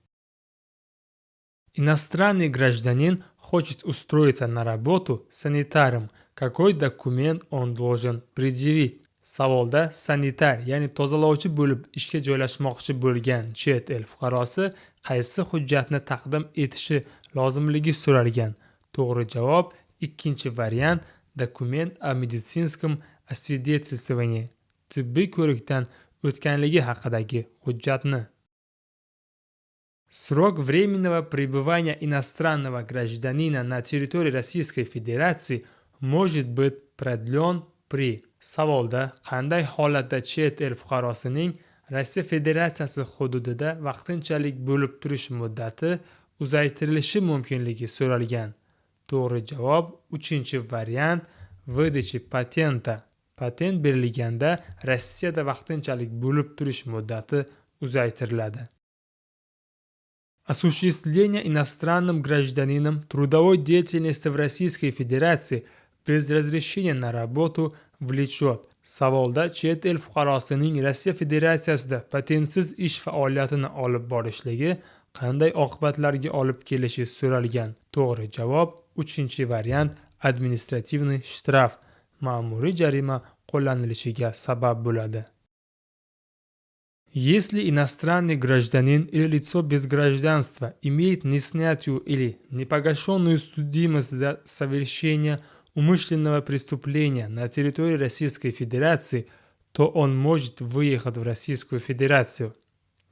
S1: Иностранный гражданин хочет устроиться на работу санитаром. Какой документ он должен предъявить? Savolda sanitar, ya'ni tozalovchi bo'lib ishga joylashmoqchi bo'lgan chet el fuqarosi qaysi hujjatni taqdim etishi lozimligi so'ralgan. To'g'ri javob ikkinchi variant dokument о медицинском освидетельствовании. Tibbiy ko'rikdan o'tganligi haqidagi hujjatni. Срок временного пребывания иностранного гражданина на территории Российской Федерации может быть продлен при. Savolda qanday holatda chet el fuqarosining Rossiya Federatsiyasi hududida vaqtinchalik bo'lib turish muddati uzaytirilishi mumkinligi so'ralgan. To'g'ri javob uchinchi variant выдачи patenta. Patent berilganda Rossiyada vaqtinchalik bo'lib turish muddati uzaytiriladi. Осуществление иностранным гражданином трудовой деятельности в Российской Федерации без разрешения на работу влечет. Savolda chet el fuqarosining Rossiya Federatsiyasida patentsiz ish faoliyatini olib borishligi qanday oqibatlarga olib kelishi so'ralgan. To'g'ri javob uchinchi variant administrativniy shtraf, ma'muriy jarima qo'llanilishiga sabab bo'ladi. Если иностранный гражданин или лицо без гражданства имеет неснятую или непогашенную судимость за совершение умышленного преступления на территории Российской Федерации, то он может выехать в Российскую Федерацию.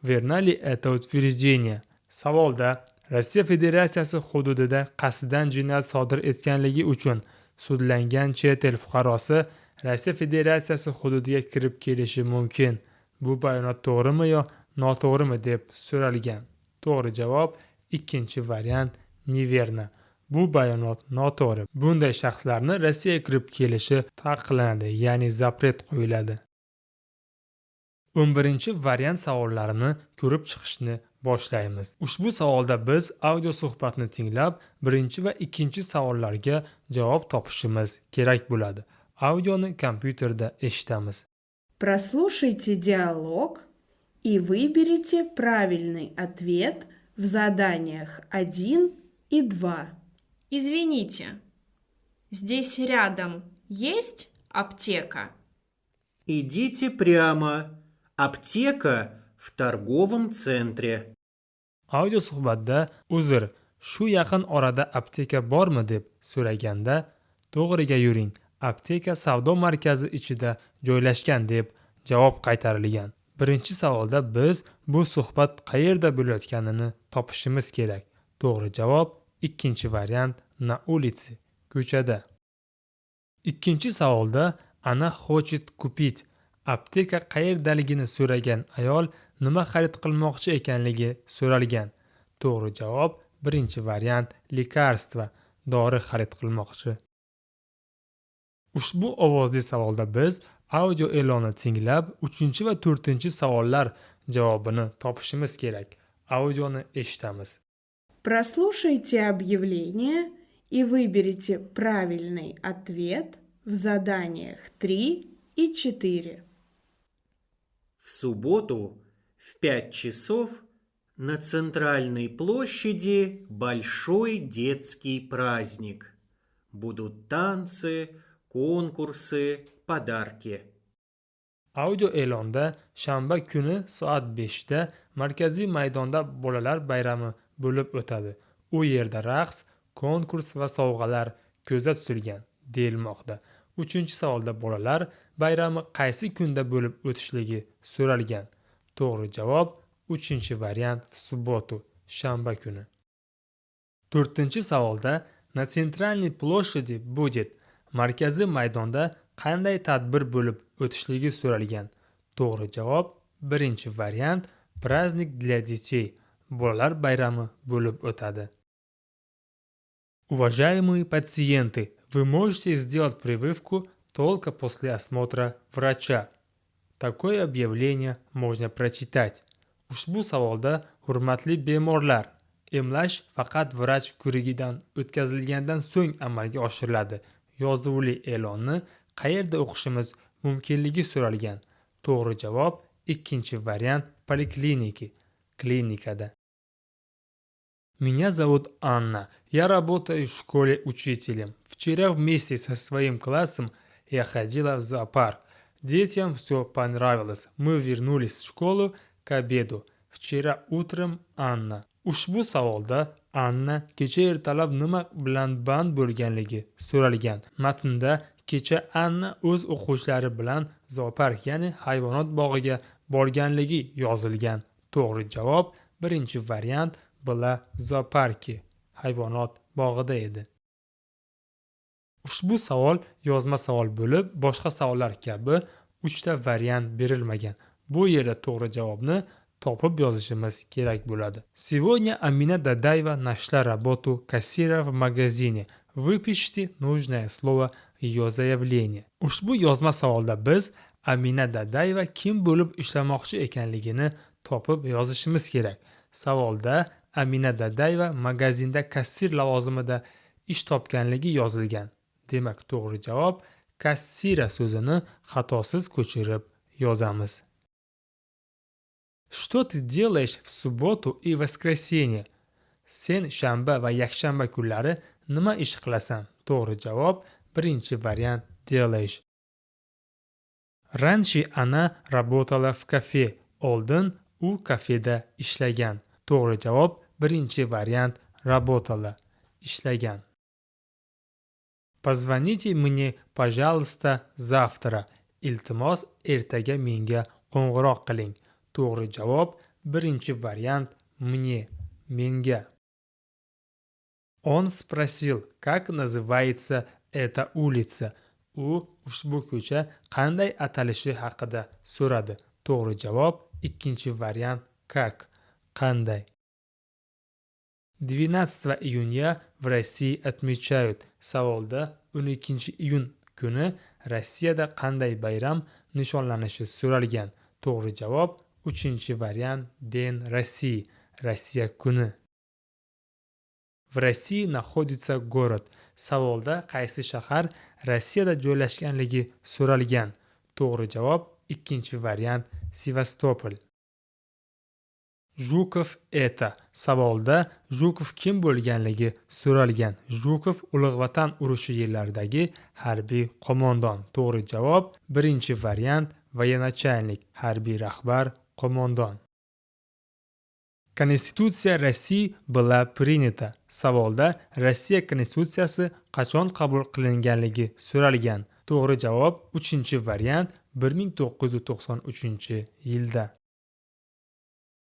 S1: Верно ли это утверждение? Savolda Rossiya Federatsiyasi hududida qasddan jinoyat sodir etganligi uchun sudlangan chet el fuqarosi Rossiya Federatsiyasi hududiga kirib kelishi mumkin. Bu bayonot to'g'rimi yo noto'g'rimi deb so'ralgan. To'g'ri javob ikkinchi variant neverna. Bu bayonot noto'g'ri. Bunday shaxslarni Rossiyaga kirib kelishi taqiqlanadi, ya'ni zapret qo'yiladi. 11-variant savollarini ko'rib chiqishni boshlaymiz. Ushbu savolda biz audio suhbatni tinglab, birinchi va ikkinchi savollarga javob topishimiz kerak bo'ladi. Audioni kompyuterda eshitamiz.
S2: Прослушайте диалог и выберите правильный ответ в заданиях 1 и 2.
S4: Извините, здесь рядом есть аптека?
S3: Идите прямо. Аптека в торговом центре.
S1: Audio suhbatda uzr, shu yaqin orada apteka bormi deb so'raganda to'g'riga yuring, apteka savdo markazi ichida joylashgan deb javob qaytarilgan. Birinchi savolda biz bu suhbat qayerda bo'layotganini topishimiz kerak. To'g'ri javob ikkinchi variant na улице, ko'chada. Ikkinchi savolda ana хочет купить, apteka qayerdaligini so'ragan ayol nima xarid qilmoqchi ekanligi so'ralgan. To'g'ri javob birinchi variant lekarstva, dori xarid qilmoqchi. Ushbu ovozli savolda biz audio e'lonni tinglab, 3 va 4 savollar javobini topishimiz kerak. Audioni eshitamiz.
S2: Прослушайте объявление и выберите правильный ответ в заданиях 3 и 4.
S3: В субботу в 5 часов на центральной площади большой детский праздник. Будут танцы, konkursi, подарки.
S1: Audio e'londa shanba kuni soat 5 da markaziy maydonda bolalar bayrami bo'lib o'tadi. U yerda raqs, konkurs va sovg'alar ko'zda tutilgan deyilmoqda. 3-savolda bolalar bayrami qaysi kunda bo'lib o'tishligi so'ralgan. To'g'ri javob 3-variant в субботу, shanba kuni. 4-savolda на центральной площади будет, markaziy maydonda qanday tadbir bo'lib o'tishligi so'ralgan. To'g'ri javob 1-variant праздник для детей, bolalar bayrami bo'lib o'tadi. Уважаемые пациенты, вы можете сделать прививку только после осмотра врача. Такое объявление можно прочитать. Ushbu savolda hurmatli bemorlar, emlash faqat vrach ko'rigidan o'tkazilgandan so'ng amalga oshiriladi. Yozuvli e'lonni qayerda o'qishimiz mumkinligi so'ralgan. To'g'ri javob 2-variant polikliniki, klinikada. Меня зовут Анна. Я работаю в школе учителем. Вчера вместе со своим классом я ходила в зоопарк. Детям все понравилось. Мы вернулись в школу к обеду. Вчера утром Анна. Ushbu savolda Anna kecha ertalab nima bilan band bo'lganligi so'ralgan. Matnda kecha Anna o'z o'quvchilari bilan zoopark, ya'ni hayvonot bog'iga borganligi yozilgan. To'g'ri javob 1-variant bila zooparki, hayvonot bog'ida edi. Ushbu savol yozma savol bo'lib, boshqa savollar kabi 3 variant berilmagan. Bu yerda to'g'ri javobni topib yozishimiz kerak bo'ladi. Сегодня Амина Дадаева нашла работу кассира в магазине. Выпишите нужное слово в ее заявление. Ushbu yozma savolda biz Amina Dadaeva kim bo'lib ishlamoqchi ekanligini topib yozishimiz kerak. Savolda Amina Dadaeva magazinda kassir lavozimida ish topganligi yozilgan. Demak, to'g'ri javob kassira so'zini xatosiz ko'chirib yozamiz. Что ты делаешь в субботу и воскресенье? Sen shanba va yakshanba kunlari nima ish qilasan? To'g'ri javob 1-variant делаешь. Раньше она работала в кафе. Oldin u kafeda ishlagan. To'g'ri javob birinchi variant работала, ishlagan. Позвоните мне, пожалуйста, завтра. Iltimos, ertaga menga qo'ng'iroq qiling. To'g'ri javob birinchi variant мне, menga. Он спросил, как называется эта улица. U ushbu ko'cha qanday atalishi haqida so'radi. To'g'ri javob ikkinchi variant как, qanday. 12 июня в России отмечают. Savolda 12 iyun kuni Rossiyada qanday bayram nishonlanishi so'ralgan. To'g'ri javob 3-variant День России, Rossiya kuni. В России находится город. Savolda qaysi shahar Rossiyada joylashganligi so'ralgan. To'g'ri javob 2-variant Sevastopol. Жуков это. Savolda Жуков kim bo'lganligi so'ralgan. Жуков Ulug' Vatan urushi yillaridagi harbiy qo'mondon. To'g'ri javob birinchi variant военачальник, harbiy rahbar, qo'mondon. Konstitutsiya Rossiya была принята. Savolda Rossiya konstitutsiyasi qachon qabul qilinganligi so'ralgan. To'g'ri javob 3-variant 1993-yilda.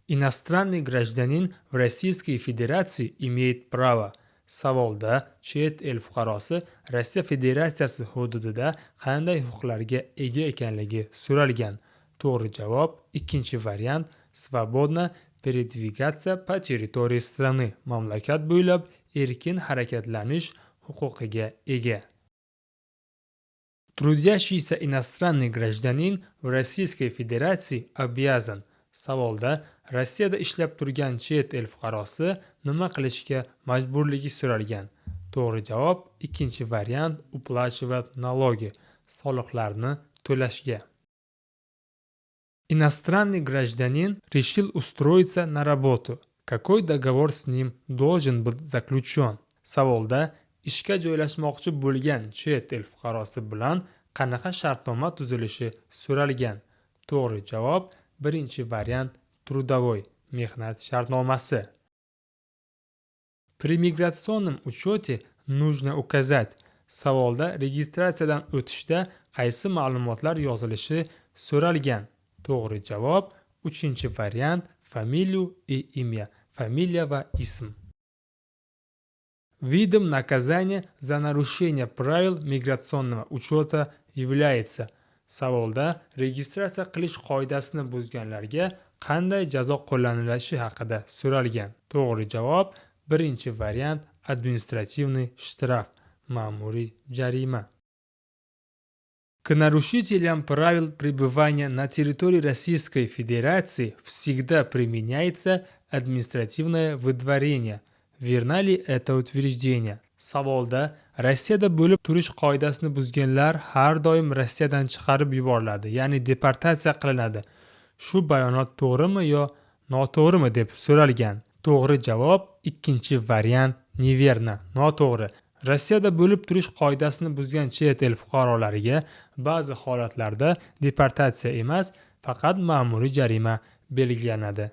S1: Иностранный гражданин в Российской Федерации имеет право. Savolda chet el fuqarosi Rossiya Federatsiyasi hududida qanday huquqlarga ega ekanligi so'ralgan. To'g'ri javob 2-variant свободно передвигаться по территории страны. Mamlakat bo'ylab erkin harakatlanish huquqiga ega. Трудящийся иностранный гражданин в Российской Федерации обязан. Savolda Rossiyada ishlab turgan chet el fuqarosi nima qilishga majburligi so'ralgan. To'g'ri javob 2-variant уплачивать налоги, soliqlarni to'lashga. Иностранный гражданин решил устроиться на работу. Какой договор с ним должен быть заключен? Savolda ishga joylashmoqchi bo'lgan chet el fuqarosi bilan qanaqa shartnoma tuzilishi so'ralgan. To'g'ri javob birinchi variant трудовой, mehnat shartnomasi. При миграционном учете нужно указать. Savolda registratsiyadan o'tishda qaysi ma'lumotlar yozilishi so'ralgan. To'g'ri javob 3-variant familiya и имя, familiya va ism. Видом наказания за нарушение правил миграционного учета является. Savolda registratsiya qilish qoidasini buzganlarga qanday jazo qo'llanilishi haqida so'ralgan. To'g'ri javob birinchi variant административный штраф, ma'muriy jarima. К нарушителям правил пребывания на территории Российской Федерации всегда применяется административное выдворение. Верно ли это утверждение? Savolda Rossiyada bo'lib turish qoidasini buzganlar har doim Rossiyadan chiqarib yuboriladi, ya'ni deportatsiya qilinadi. Shu bayonot to'g'rimi yo noto'g'rimi deb so'ralgan. To'g'ri javob 2-variant neverna, noto'g'ri. Rossiyada bo'lib turish qoidasini buzgan chet el fuqarolariga ba'zi holatlarda deportatsiya emas, faqat ma'muriy jarima belgilanadi.